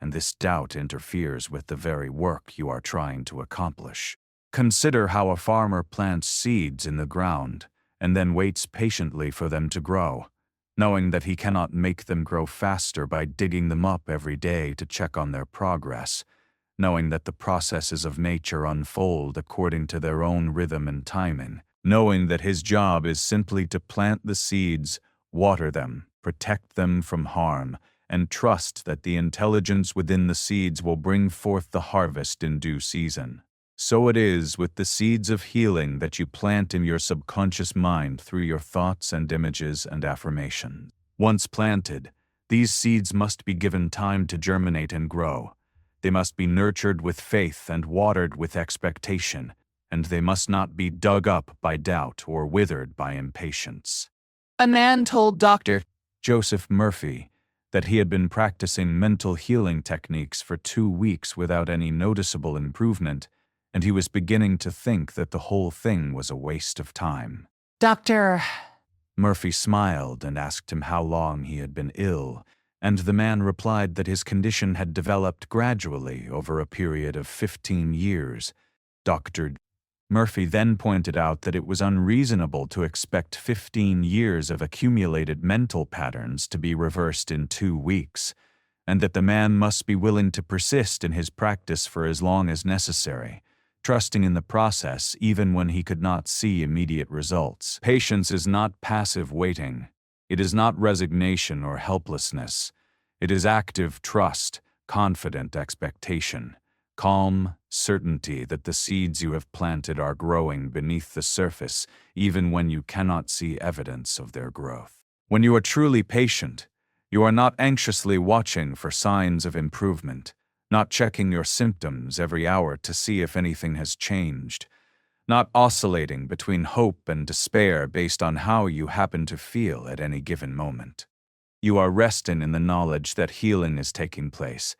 and this doubt interferes with the very work you are trying to accomplish. Consider how a farmer plants seeds in the ground and then waits patiently for them to grow, knowing that he cannot make them grow faster by digging them up every day to check on their progress, knowing that the processes of nature unfold according to their own rhythm and timing, knowing that his job is simply to plant the seeds, water them, protect them from harm, and trust that the intelligence within the seeds will bring forth the harvest in due season. So it is with the seeds of healing that you plant in your subconscious mind through your thoughts and images and affirmations. Once planted, these seeds must be given time to germinate and grow. They must be nurtured with faith and watered with expectation, and they must not be dug up by doubt or withered by impatience. A man told Dr. Joseph Murphy that he had been practicing mental healing techniques for 2 weeks without any noticeable improvement, and he was beginning to think that the whole thing was a waste of time. Dr. Murphy smiled and asked him how long he had been ill, and the man replied that his condition had developed gradually over a period of 15 years. Dr. Murphy then pointed out that it was unreasonable to expect 15 years of accumulated mental patterns to be reversed in 2 weeks, and that the man must be willing to persist in his practice for as long as necessary, trusting in the process even when he could not see immediate results. Patience is not passive waiting. It is not resignation or helplessness. It is active trust, confident expectation, calm certainty that the seeds you have planted are growing beneath the surface even when you cannot see evidence of their growth. When you are truly patient, you are not anxiously watching for signs of improvement, not checking your symptoms every hour to see if anything has changed, not oscillating between hope and despair based on how you happen to feel at any given moment. You are resting in the knowledge that healing is taking place,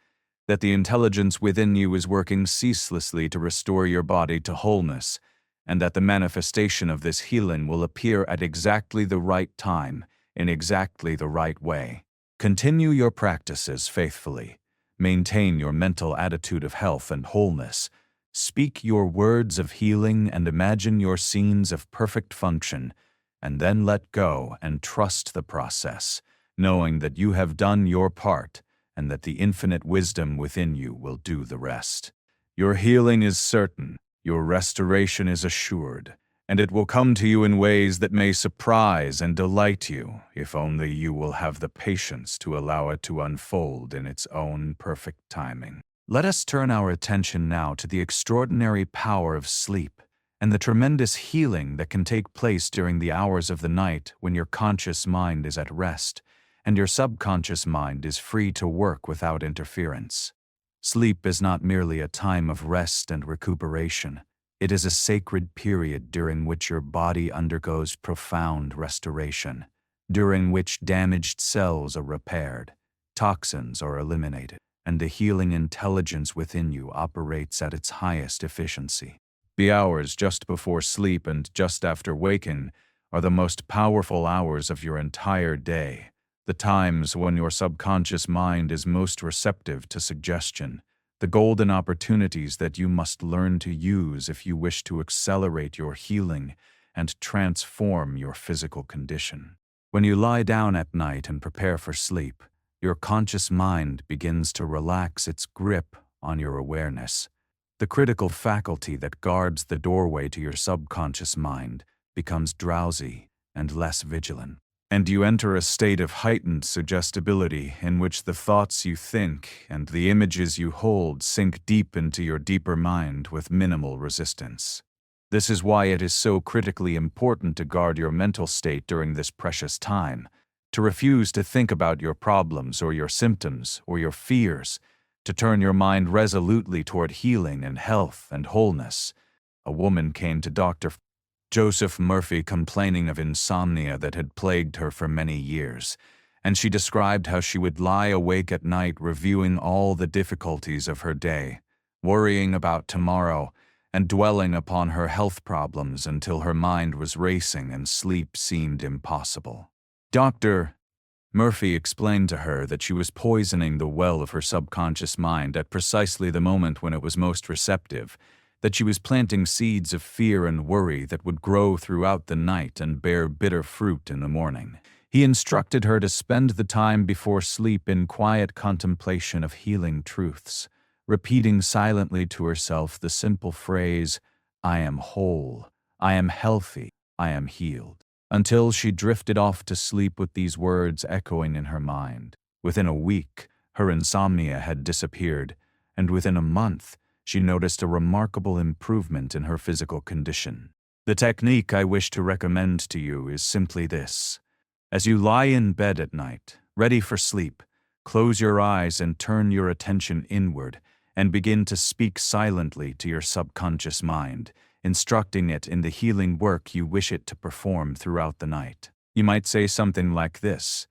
that the intelligence within you is working ceaselessly to restore your body to wholeness, and that the manifestation of this healing will appear at exactly the right time, in exactly the right way. Continue your practices faithfully. Maintain your mental attitude of health and wholeness. Speak your words of healing and imagine your scenes of perfect function, and then let go and trust the process, knowing that you have done your part and that the infinite wisdom within you will do the rest. Your healing is certain, your restoration is assured, and it will come to you in ways that may surprise and delight you, if only you will have the patience to allow it to unfold in its own perfect timing. Let us turn our attention now to the extraordinary power of sleep and the tremendous healing that can take place during the hours of the night when your conscious mind is at rest and your subconscious mind is free to work without interference. Sleep is not merely a time of rest and recuperation. It is a sacred period during which your body undergoes profound restoration, during which damaged cells are repaired, toxins are eliminated, and the healing intelligence within you operates at its highest efficiency. The hours just before sleep and just after waking are the most powerful hours of your entire day, the times when your subconscious mind is most receptive to suggestion, the golden opportunities that you must learn to use if you wish to accelerate your healing and transform your physical condition. When you lie down at night and prepare for sleep, your conscious mind begins to relax its grip on your awareness. The critical faculty that guards the doorway to your subconscious mind becomes drowsy and less vigilant. And you enter a state of heightened suggestibility in which the thoughts you think and the images you hold sink deep into your deeper mind with minimal resistance. This is why it is so critically important to guard your mental state during this precious time, to refuse to think about your problems or your symptoms or your fears, to turn your mind resolutely toward healing and health and wholeness. A woman came to Dr. Joseph Murphy complaining of insomnia that had plagued her for many years, and she described how she would lie awake at night reviewing all the difficulties of her day, worrying about tomorrow, and dwelling upon her health problems until her mind was racing and sleep seemed impossible. Dr. Murphy explained to her that she was poisoning the well of her subconscious mind at precisely the moment when it was most receptive, that she was planting seeds of fear and worry that would grow throughout the night and bear bitter fruit in the morning. He instructed her to spend the time before sleep in quiet contemplation of healing truths, repeating silently to herself the simple phrase, "I am whole, I am healthy, I am healed," until she drifted off to sleep with these words echoing in her mind. Within a week, her insomnia had disappeared, and within a month, she noticed a remarkable improvement in her physical condition. The technique I wish to recommend to you is simply this. As you lie in bed at night, ready for sleep, close your eyes and turn your attention inward, and begin to speak silently to your subconscious mind, instructing it in the healing work you wish it to perform throughout the night. You might say something like this: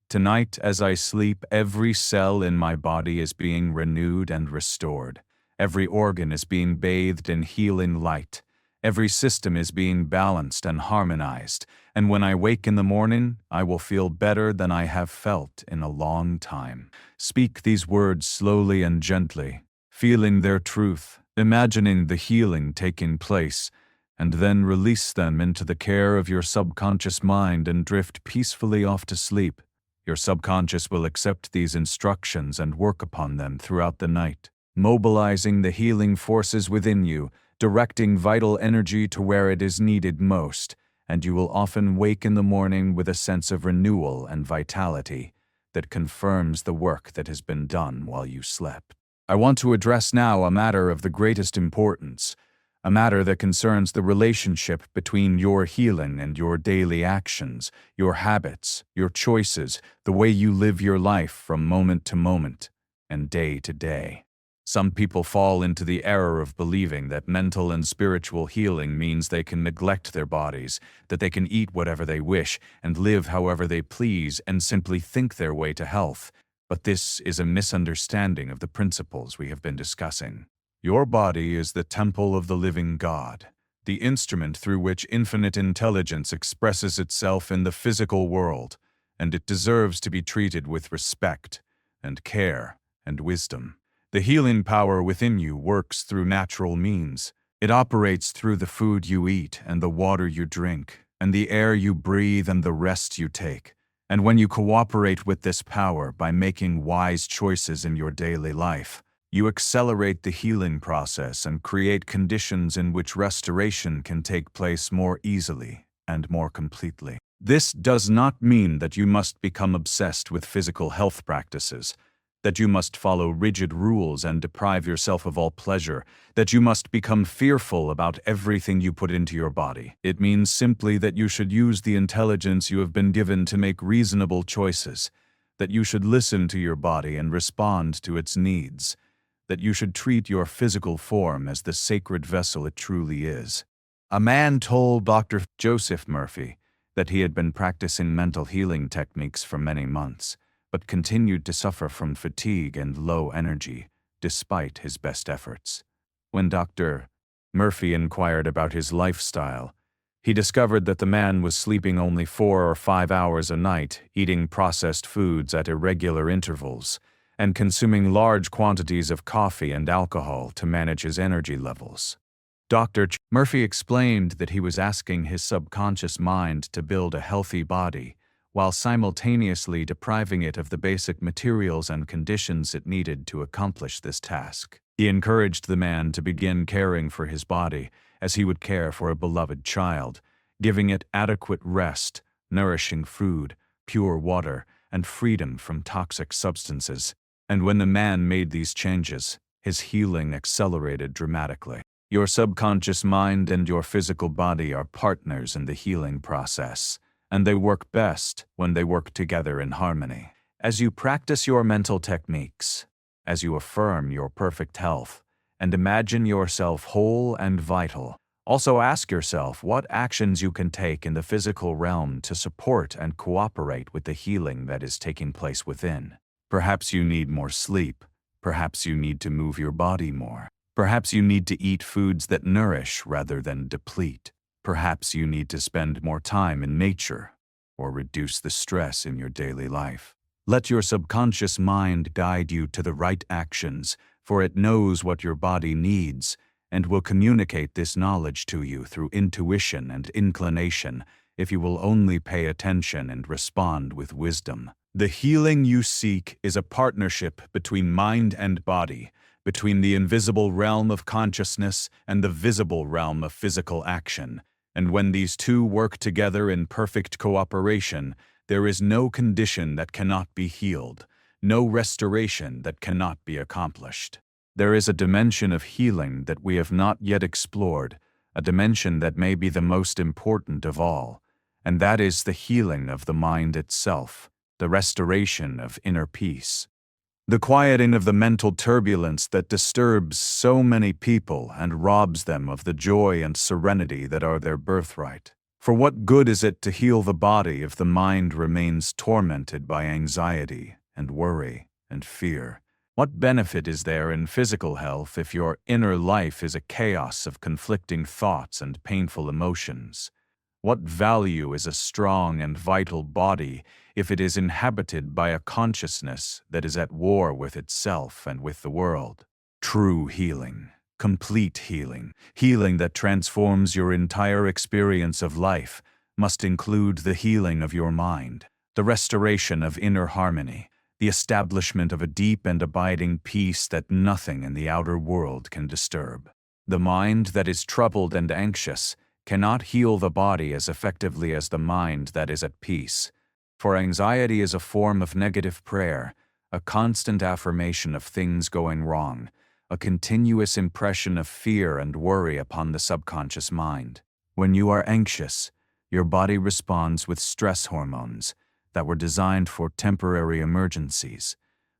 "Tonight, as I sleep, every cell in my body is being renewed and restored. Every organ is being bathed in healing light. Every system is being balanced and harmonized, and when I wake in the morning, I will feel better than I have felt in a long time." Speak these words slowly and gently, feeling their truth, imagining the healing taking place, and then release them into the care of your subconscious mind and drift peacefully off to sleep. Your subconscious will accept these instructions and work upon them throughout the night, mobilizing the healing forces within you, directing vital energy to where it is needed most, and you will often wake in the morning with a sense of renewal and vitality that confirms the work that has been done while you slept. I want to address now a matter of the greatest importance, a matter that concerns the relationship between your healing and your daily actions, your habits, your choices, the way you live your life from moment to moment and day to day. Some people fall into the error of believing that mental and spiritual healing means they can neglect their bodies, that they can eat whatever they wish and live however they please and simply think their way to health. But this is a misunderstanding of the principles we have been discussing. Your body is the temple of the living God, the instrument through which infinite intelligence expresses itself in the physical world, and it deserves to be treated with respect and care and wisdom. The healing power within you works through natural means. It operates through the food you eat and the water you drink, and the air you breathe and the rest you take. And when you cooperate with this power by making wise choices in your daily life, you accelerate the healing process and create conditions in which restoration can take place more easily and more completely. This does not mean that you must become obsessed with physical health practices, that you must follow rigid rules and deprive yourself of all pleasure, that you must become fearful about everything you put into your body. It means simply that you should use the intelligence you have been given to make reasonable choices, that you should listen to your body and respond to its needs, that you should treat your physical form as the sacred vessel it truly is. A man told Dr. Joseph Murphy that he had been practicing mental healing techniques for many months, but continued to suffer from fatigue and low energy, despite his best efforts. When Dr. Murphy inquired about his lifestyle, he discovered that the man was sleeping only 4 or 5 hours a night, eating processed foods at irregular intervals, and consuming large quantities of coffee and alcohol to manage his energy levels. Murphy explained that he was asking his subconscious mind to build a healthy body, while simultaneously depriving it of the basic materials and conditions it needed to accomplish this task. He encouraged the man to begin caring for his body as he would care for a beloved child, giving it adequate rest, nourishing food, pure water, and freedom from toxic substances. And when the man made these changes, his healing accelerated dramatically. Your subconscious mind and your physical body are partners in the healing process, and they work best when they work together in harmony. As you practice your mental techniques, as you affirm your perfect health, and imagine yourself whole and vital, also ask yourself what actions you can take in the physical realm to support and cooperate with the healing that is taking place within. Perhaps you need more sleep. Perhaps you need to move your body more. Perhaps you need to eat foods that nourish rather than deplete. Perhaps you need to spend more time in nature or reduce the stress in your daily life. Let your subconscious mind guide you to the right actions, for it knows what your body needs and will communicate this knowledge to you through intuition and inclination if you will only pay attention and respond with wisdom. The healing you seek is a partnership between mind and body, between the invisible realm of consciousness and the visible realm of physical action. And when these two work together in perfect cooperation, there is no condition that cannot be healed, no restoration that cannot be accomplished. There is a dimension of healing that we have not yet explored, a dimension that may be the most important of all, and that is the healing of the mind itself, the restoration of inner peace. The quieting of the mental turbulence that disturbs so many people and robs them of the joy and serenity that are their birthright. For what good is it to heal the body if the mind remains tormented by anxiety and worry and fear? What benefit is there in physical health if your inner life is a chaos of conflicting thoughts and painful emotions? What value is a strong and vital body if it is inhabited by a consciousness that is at war with itself and with the world? True healing, complete healing, healing that transforms your entire experience of life, must include the healing of your mind, the restoration of inner harmony, the establishment of a deep and abiding peace that nothing in the outer world can disturb. The mind that is troubled and anxious cannot heal the body as effectively as the mind that is at peace. For anxiety is a form of negative prayer, a constant affirmation of things going wrong, a continuous impression of fear and worry upon the subconscious mind. When you are anxious, your body responds with stress hormones that were designed for temporary emergencies,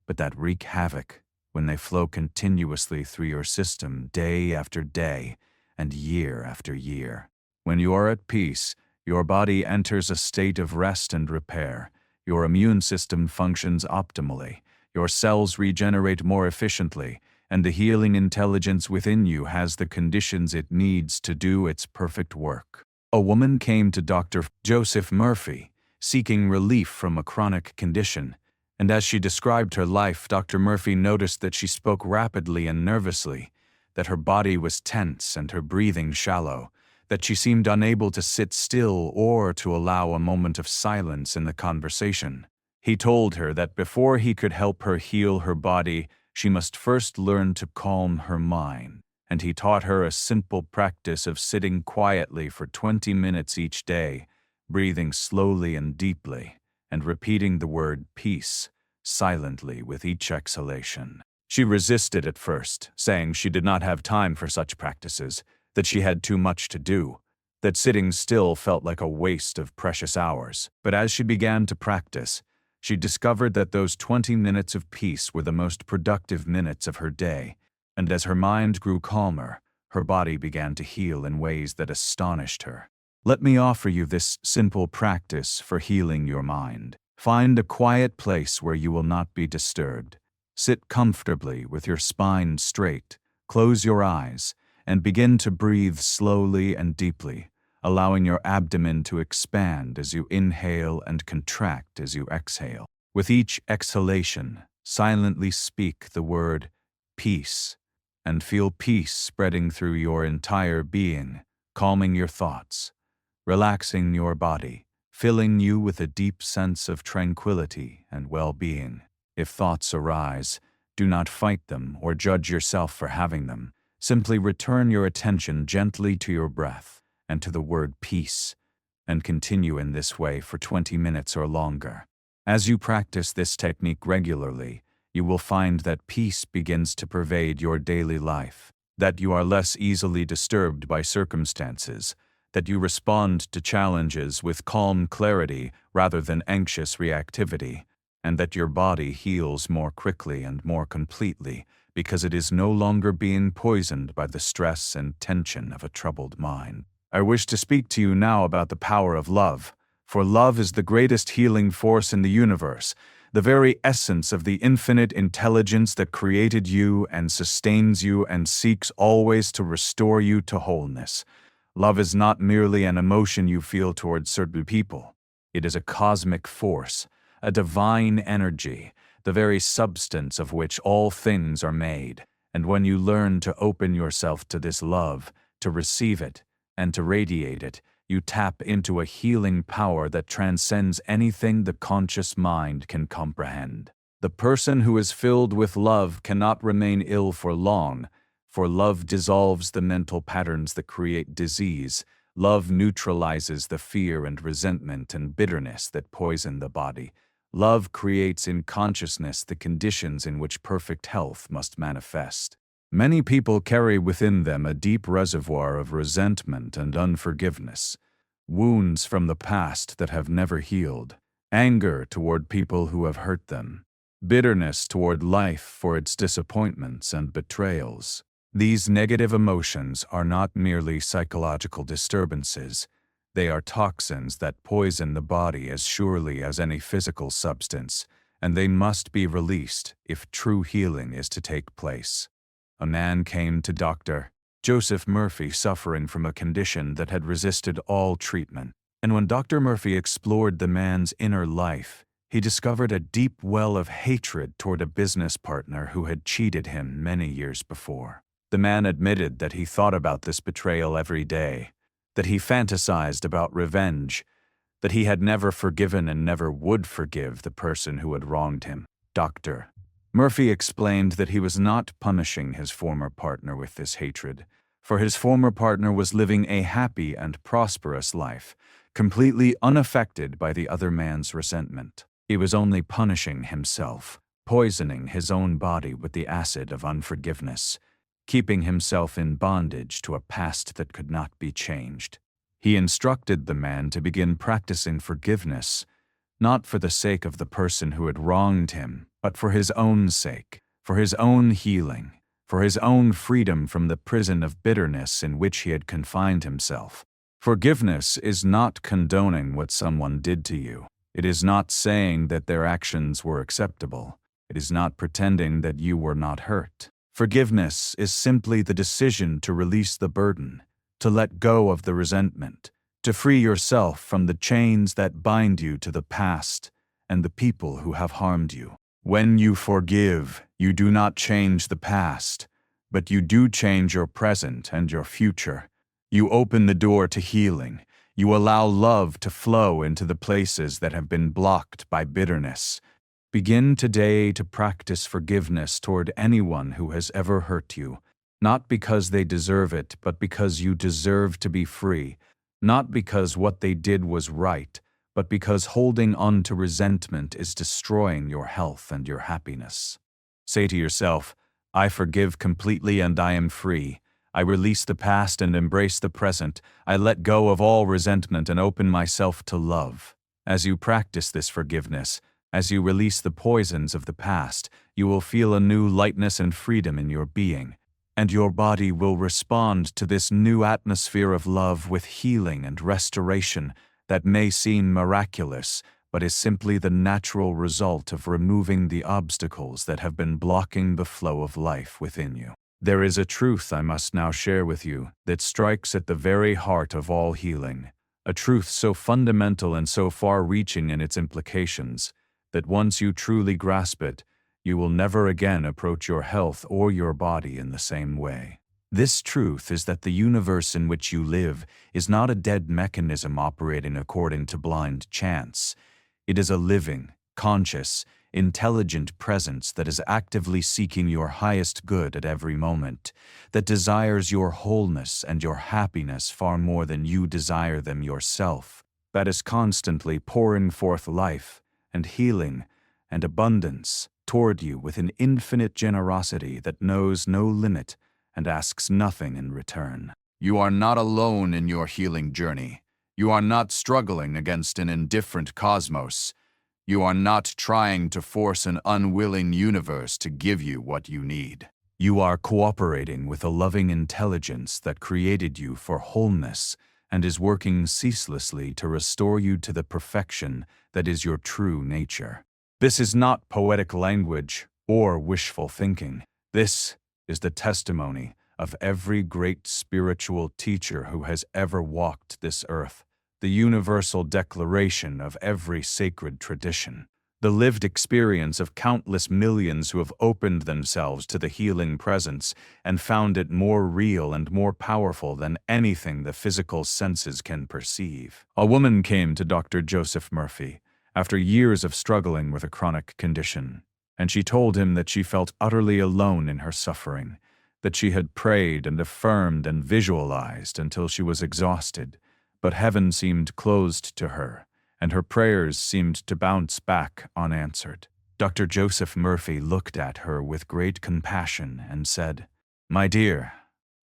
but that wreak havoc when they flow continuously through your system day after day and year after year. When you are at peace, your body enters a state of rest and repair, your immune system functions optimally, your cells regenerate more efficiently, and the healing intelligence within you has the conditions it needs to do its perfect work. A woman came to Dr. Joseph Murphy, seeking relief from a chronic condition, and as she described her life, Dr. Murphy noticed that she spoke rapidly and nervously, that her body was tense and her breathing shallow, that she seemed unable to sit still or to allow a moment of silence in the conversation. He told her that before he could help her heal her body, she must first learn to calm her mind, and he taught her a simple practice of sitting quietly for 20 minutes each day, breathing slowly and deeply, and repeating the word peace silently with each exhalation. She resisted at first, saying she did not have time for such practices, that she had too much to do, that sitting still felt like a waste of precious hours. But as she began to practice, she discovered that those 20 minutes of peace were the most productive minutes of her day, and as her mind grew calmer, her body began to heal in ways that astonished her. Let me offer you this simple practice for healing your mind. Find a quiet place where you will not be disturbed. Sit comfortably with your spine straight, close your eyes, and begin to breathe slowly and deeply, allowing your abdomen to expand as you inhale and contract as you exhale. With each exhalation, silently speak the word peace, and feel peace spreading through your entire being, calming your thoughts, relaxing your body, filling you with a deep sense of tranquility and well-being. If thoughts arise, do not fight them or judge yourself for having them. Simply return your attention gently to your breath and to the word peace, and continue in this way for 20 minutes or longer. As you practice this technique regularly, you will find that peace begins to pervade your daily life, that you are less easily disturbed by circumstances, that you respond to challenges with calm clarity rather than anxious reactivity, and that your body heals more quickly and more completely because it is no longer being poisoned by the stress and tension of a troubled mind. I wish to speak to you now about the power of love, for love is the greatest healing force in the universe, the very essence of the infinite intelligence that created you and sustains you and seeks always to restore you to wholeness. Love is not merely an emotion you feel towards certain people. It is a cosmic force, a divine energy, the very substance of which all things are made. And when you learn to open yourself to this love, to receive it, and to radiate it, you tap into a healing power that transcends anything the conscious mind can comprehend. The person who is filled with love cannot remain ill for long, for love dissolves the mental patterns that create disease. Love neutralizes the fear and resentment and bitterness that poison the body. Love creates in consciousness the conditions in which perfect health must manifest. Many people carry within them a deep reservoir of resentment and unforgiveness, wounds from the past that have never healed, anger toward people who have hurt them, bitterness toward life for its disappointments and betrayals. These negative emotions are not merely psychological disturbances. They are toxins that poison the body as surely as any physical substance, and they must be released if true healing is to take place. A man came to Dr. Joseph Murphy suffering from a condition that had resisted all treatment, and when Dr. Murphy explored the man's inner life, he discovered a deep well of hatred toward a business partner who had cheated him many years before. The man admitted that he thought about this betrayal every day, that he fantasized about revenge, that he had never forgiven and never would forgive the person who had wronged him. Dr. Murphy explained that he was not punishing his former partner with this hatred, for his former partner was living a happy and prosperous life, completely unaffected by the other man's resentment. He was only punishing himself, poisoning his own body with the acid of unforgiveness, keeping himself in bondage to a past that could not be changed. He instructed the man to begin practicing forgiveness, not for the sake of the person who had wronged him, but for his own sake, for his own healing, for his own freedom from the prison of bitterness in which he had confined himself. Forgiveness is not condoning what someone did to you. It is not saying that their actions were acceptable. It is not pretending that you were not hurt. Forgiveness is simply the decision to release the burden, to let go of the resentment, to free yourself from the chains that bind you to the past and the people who have harmed you. When you forgive, you do not change the past, but you do change your present and your future. You open the door to healing. You allow love to flow into the places that have been blocked by bitterness. Begin today to practice forgiveness toward anyone who has ever hurt you, not because they deserve it, but because you deserve to be free, not because what they did was right, but because holding on to resentment is destroying your health and your happiness. Say to yourself, I forgive completely and I am free. I release the past and embrace the present. I let go of all resentment and open myself to love. As you practice this forgiveness, as you release the poisons of the past, you will feel a new lightness and freedom in your being, and your body will respond to this new atmosphere of love with healing and restoration that may seem miraculous, but is simply the natural result of removing the obstacles that have been blocking the flow of life within you. There is a truth I must now share with you that strikes at the very heart of all healing, a truth so fundamental and so far-reaching in its implications that once you truly grasp it, You will never again approach your health or your body in the same way. This truth is that the universe in which you live is not a dead mechanism operating according to blind chance. It is a living, conscious, intelligent presence that is actively seeking your highest good at every moment, that desires your wholeness and your happiness far more than you desire them yourself, that is constantly pouring forth life and healing and abundance toward you with an infinite generosity that knows no limit and asks nothing in return. You are not alone in your healing journey. You are not struggling against an indifferent cosmos. You are not trying to force an unwilling universe to give you what you need. You are cooperating with a loving intelligence that created you for wholeness and is working ceaselessly to restore you to the perfection that is your true nature. This is not poetic language or wishful thinking. This is the testimony of every great spiritual teacher who has ever walked this earth, the universal declaration of every sacred tradition, the lived experience of countless millions who have opened themselves to the healing presence and found it more real and more powerful than anything the physical senses can perceive. A woman came to Dr. Joseph Murphy after years of struggling with a chronic condition, and she told him that she felt utterly alone in her suffering, that she had prayed and affirmed and visualized until she was exhausted, but heaven seemed closed to her, and her prayers seemed to bounce back unanswered. Dr. Joseph Murphy looked at her with great compassion and said, "My dear,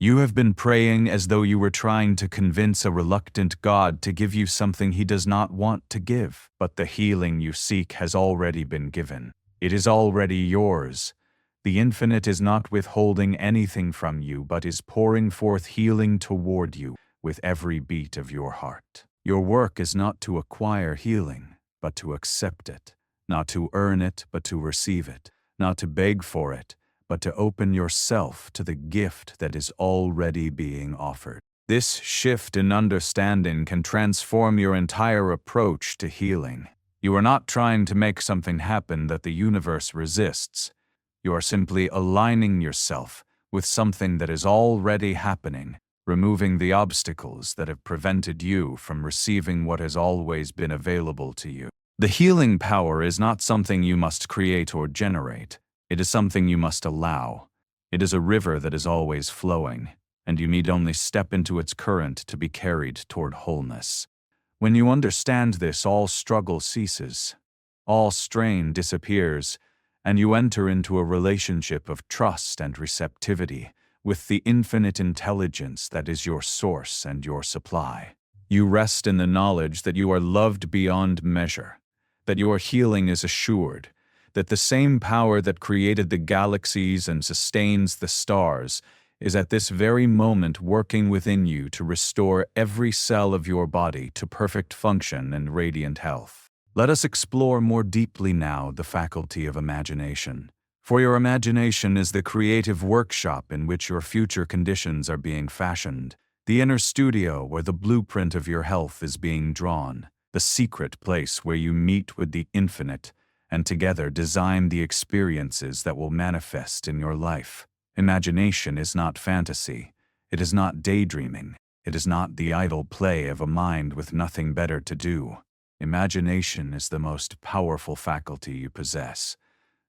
you have been praying as though you were trying to convince a reluctant God to give you something he does not want to give, but the healing you seek has already been given. It is already yours. The infinite is not withholding anything from you, but is pouring forth healing toward you with every beat of your heart. Your work is not to acquire healing, but to accept it, not to earn it, but to receive it, not to beg for it, but to open yourself to the gift that is already being offered. This shift in understanding can transform your entire approach to healing. You are not trying to make something happen that the universe resists. You are simply aligning yourself with something that is already happening, removing the obstacles that have prevented you from receiving what has always been available to you. The healing power is not something you must create or generate. It is something you must allow. It is a river that is always flowing, and you need only step into its current to be carried toward wholeness. When you understand this, all struggle ceases, all strain disappears, and you enter into a relationship of trust and receptivity with the infinite intelligence that is your source and your supply. You rest in the knowledge that you are loved beyond measure, that your healing is assured, that the same power that created the galaxies and sustains the stars is at this very moment working within you to restore every cell of your body to perfect function and radiant health. Let us explore more deeply now the faculty of imagination. For your imagination is the creative workshop in which your future conditions are being fashioned, the inner studio where the blueprint of your health is being drawn, the secret place where you meet with the infinite and together design the experiences that will manifest in your life. Imagination is not fantasy. It is not daydreaming. It is not the idle play of a mind with nothing better to do. Imagination is the most powerful faculty you possess,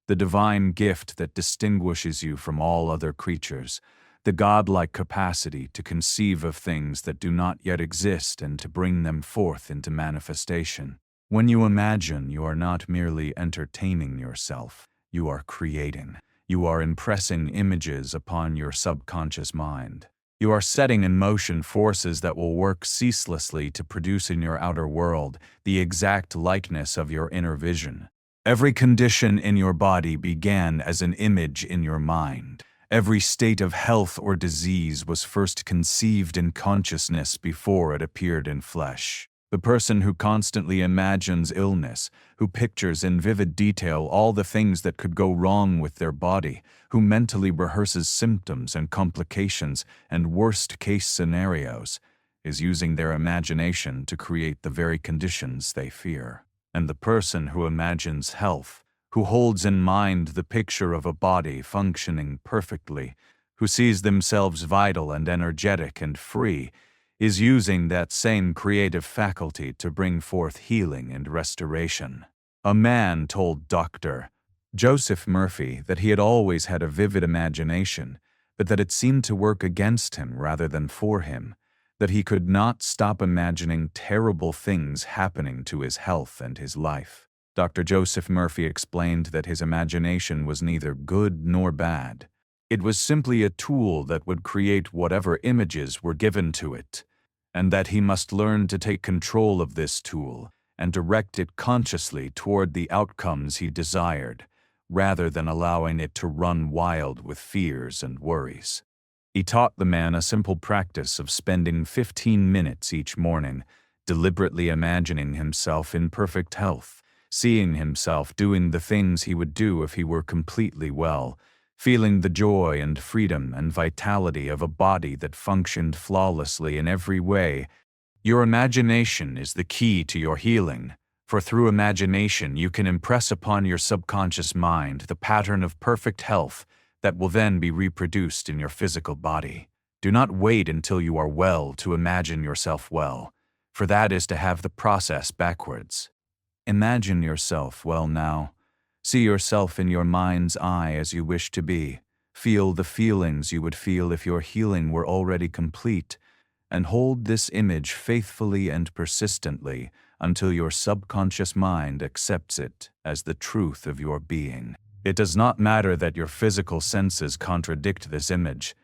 the divine gift that distinguishes you from all other creatures, the godlike capacity to conceive of things that do not yet exist and to bring them forth into manifestation. When you imagine, you are not merely entertaining yourself, you are creating. You are impressing images upon your subconscious mind. You are setting in motion forces that will work ceaselessly to produce in your outer world the exact likeness of your inner vision. Every condition in your body began as an image in your mind. Every state of health or disease was first conceived in consciousness before it appeared in flesh. The person who constantly imagines illness, who pictures in vivid detail all the things that could go wrong with their body, who mentally rehearses symptoms and complications and worst-case scenarios, is using their imagination to create the very conditions they fear. And the person who imagines health, who holds in mind the picture of a body functioning perfectly, who sees themselves vital and energetic and free, is using that same creative faculty to bring forth healing and restoration. A man told Dr. Joseph Murphy that he had always had a vivid imagination, but that it seemed to work against him rather than for him, that he could not stop imagining terrible things happening to his health and his life. Dr. Joseph Murphy explained that his imagination was neither good nor bad. It was simply a tool that would create whatever images were given to it, and that he must learn to take control of this tool and direct it consciously toward the outcomes he desired, rather than allowing it to run wild with fears and worries. He taught the man a simple practice of spending 15 minutes each morning, deliberately imagining himself in perfect health, seeing himself doing the things he would do if he were completely well, feeling the joy and freedom and vitality of a body that functioned flawlessly in every way. Your imagination is the key to your healing, for through imagination you can impress upon your subconscious mind the pattern of perfect health that will then be reproduced in your physical body. Do not wait until you are well to imagine yourself well, for that is to have the process backwards. Imagine yourself well now. See yourself in your mind's eye as you wish to be. Feel the feelings you would feel if your healing were already complete, and hold this image faithfully and persistently until your subconscious mind accepts it as the truth of your being. It does not matter that your physical senses contradict this image.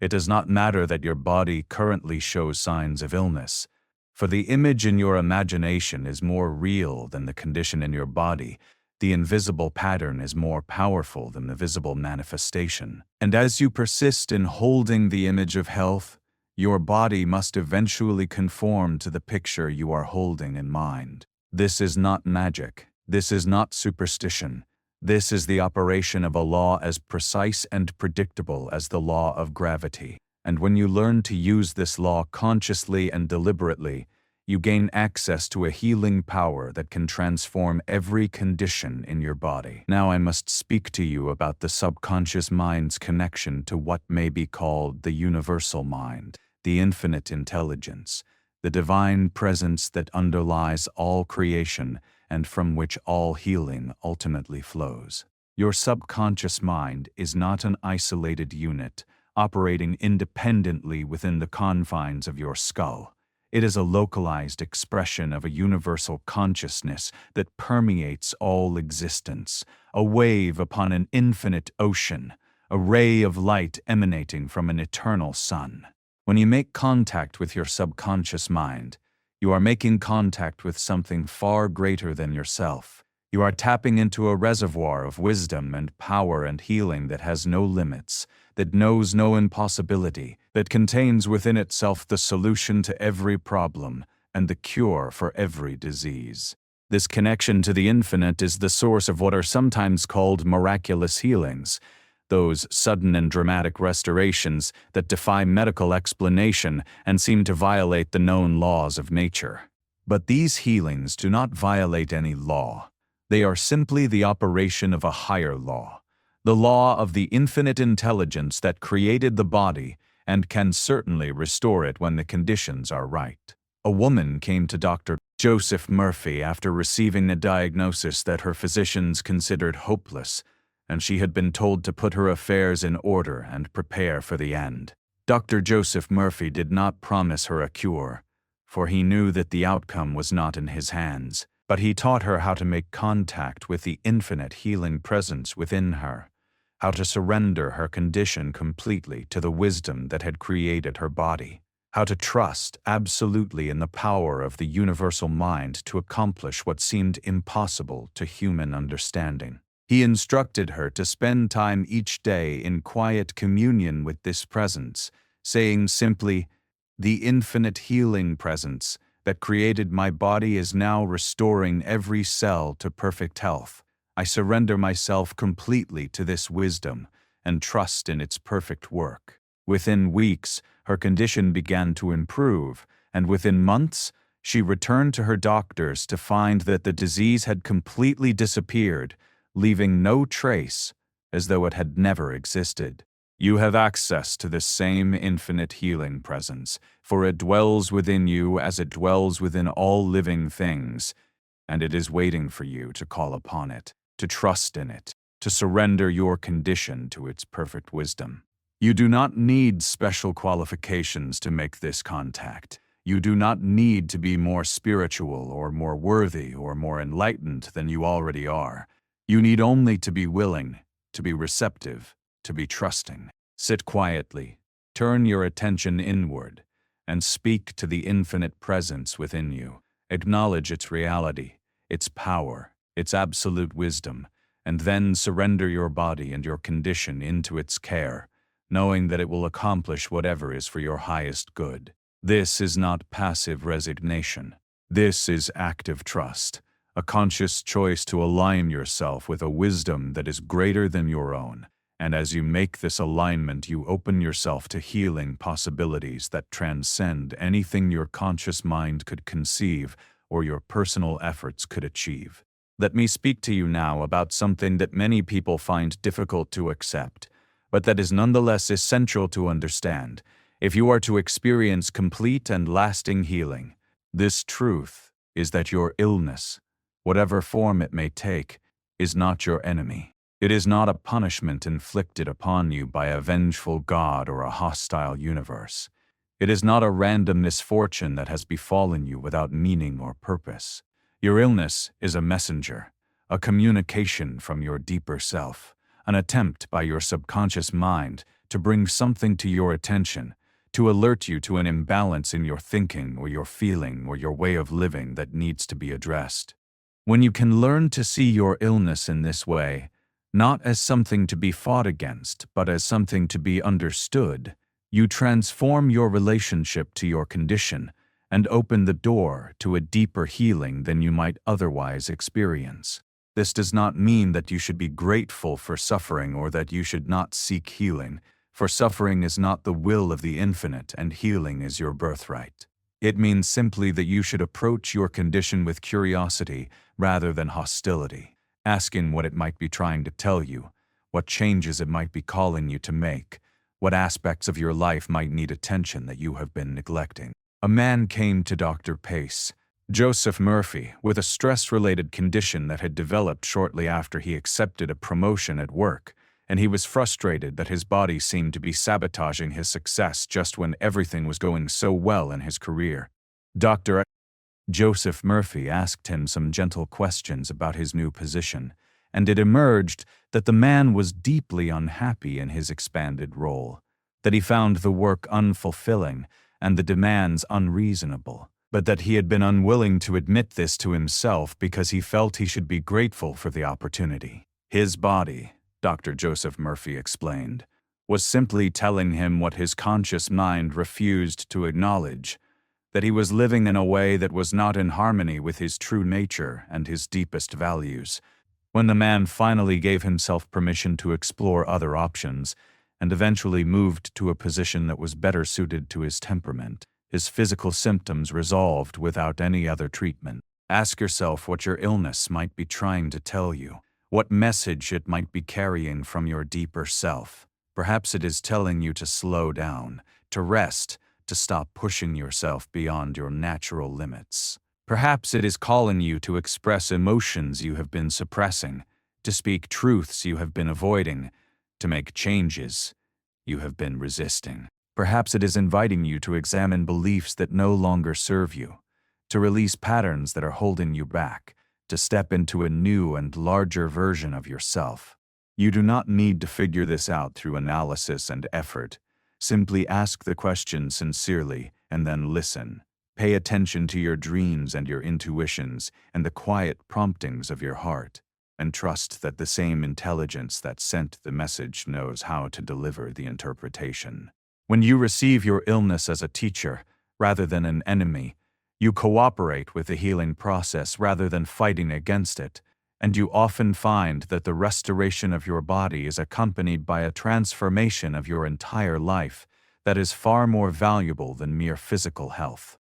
It does not matter that your body currently shows signs of illness, for the image in your imagination is more real than the condition in your body. The invisible pattern is more powerful than the visible manifestation. And as you persist in holding the image of health, your body must eventually conform to the picture you are holding in mind. This is not magic. This is not superstition. This is the operation of a law as precise and predictable as the law of gravity. And when you learn to use this law consciously and deliberately, you gain access to a healing power that can transform every condition in your body. Now I must speak to you about the subconscious mind's connection to what may be called the universal mind, the infinite intelligence, the divine presence that underlies all creation and from which all healing ultimately flows. Your subconscious mind is not an isolated unit, operating independently within the confines of your skull. It is a localized expression of a universal consciousness that permeates all existence, a wave upon an infinite ocean, a ray of light emanating from an eternal sun. When you make contact with your subconscious mind, you are making contact with something far greater than yourself. You are tapping into a reservoir of wisdom and power and healing that has no limits, that knows no impossibility, that contains within itself the solution to every problem and the cure for every disease. This connection to the infinite is the source of what are sometimes called miraculous healings, those sudden and dramatic restorations that defy medical explanation and seem to violate the known laws of nature. But these healings do not violate any law. They are simply the operation of a higher law, the law of the infinite intelligence that created the body and can certainly restore it when the conditions are right. A woman came to Dr. Joseph Murphy after receiving a diagnosis that her physicians considered hopeless, and she had been told to put her affairs in order and prepare for the end. Dr. Joseph Murphy did not promise her a cure, for he knew that the outcome was not in his hands, but he taught her how to make contact with the infinite healing presence within her, how to surrender her condition completely to the wisdom that had created her body, how to trust absolutely in the power of the universal mind to accomplish what seemed impossible to human understanding. He instructed her to spend time each day in quiet communion with this presence, saying simply, "The infinite healing presence that created my body is now restoring every cell to perfect health. I surrender myself completely to this wisdom and trust in its perfect work." Within weeks, her condition began to improve, and within months, she returned to her doctors to find that the disease had completely disappeared, leaving no trace, as though it had never existed. You have access to this same infinite healing presence, for it dwells within you as it dwells within all living things, and it is waiting for you to call upon it, to trust in it, to surrender your condition to its perfect wisdom. You do not need special qualifications to make this contact. You do not need to be more spiritual or more worthy or more enlightened than you already are. You need only to be willing, to be receptive, to be trusting. Sit quietly, turn your attention inward, and speak to the infinite presence within you. Acknowledge its reality, its power, its absolute wisdom, and then surrender your body and your condition into its care, knowing that it will accomplish whatever is for your highest good. This is not passive resignation. This is active trust, a conscious choice to align yourself with a wisdom that is greater than your own. And as you make this alignment, you open yourself to healing possibilities that transcend anything your conscious mind could conceive or your personal efforts could achieve. Let me speak to you now about something that many people find difficult to accept, but that is nonetheless essential to understand if you are to experience complete and lasting healing. This truth is that your illness, whatever form it may take, is not your enemy. It is not a punishment inflicted upon you by a vengeful God or a hostile universe. It is not a random misfortune that has befallen you without meaning or purpose. Your illness is a messenger, a communication from your deeper self, an attempt by your subconscious mind to bring something to your attention, to alert you to an imbalance in your thinking or your feeling or your way of living that needs to be addressed. When you can learn to see your illness in this way, not as something to be fought against, but as something to be understood, you transform your relationship to your condition and open the door to a deeper healing than you might otherwise experience. This does not mean that you should be grateful for suffering or that you should not seek healing, for suffering is not the will of the infinite and healing is your birthright. It means simply that you should approach your condition with curiosity rather than hostility, asking what it might be trying to tell you, what changes it might be calling you to make, what aspects of your life might need attention that you have been neglecting. A man came to Dr. Pace, Joseph Murphy, with a stress-related condition that had developed shortly after he accepted a promotion at work, and he was frustrated that his body seemed to be sabotaging his success just when everything was going so well in his career. Dr. Joseph Murphy asked him some gentle questions about his new position, and it emerged that the man was deeply unhappy in his expanded role, that he found the work unfulfilling and the demands unreasonable, but that he had been unwilling to admit this to himself because he felt he should be grateful for the opportunity. His body, Dr. Joseph Murphy explained, was simply telling him what his conscious mind refused to acknowledge, that he was living in a way that was not in harmony with his true nature and his deepest values. When the man finally gave himself permission to explore other options and eventually moved to a position that was better suited to his temperament, his physical symptoms resolved without any other treatment. Ask yourself what your illness might be trying to tell you, what message it might be carrying from your deeper self. Perhaps it is telling you to slow down, to rest, to stop pushing yourself beyond your natural limits. Perhaps it is calling you to express emotions you have been suppressing, to speak truths you have been avoiding, to make changes you have been resisting. Perhaps it is inviting you to examine beliefs that no longer serve you, to release patterns that are holding you back, to step into a new and larger version of yourself. You do not need to figure this out through analysis and effort. Simply ask the question sincerely and then listen. Pay attention to your dreams and your intuitions and the quiet promptings of your heart, and trust that the same intelligence that sent the message knows how to deliver the interpretation. When you receive your illness as a teacher, rather than an enemy, you cooperate with the healing process rather than fighting against it, and you often find that the restoration of your body is accompanied by a transformation of your entire life that is far more valuable than mere physical health.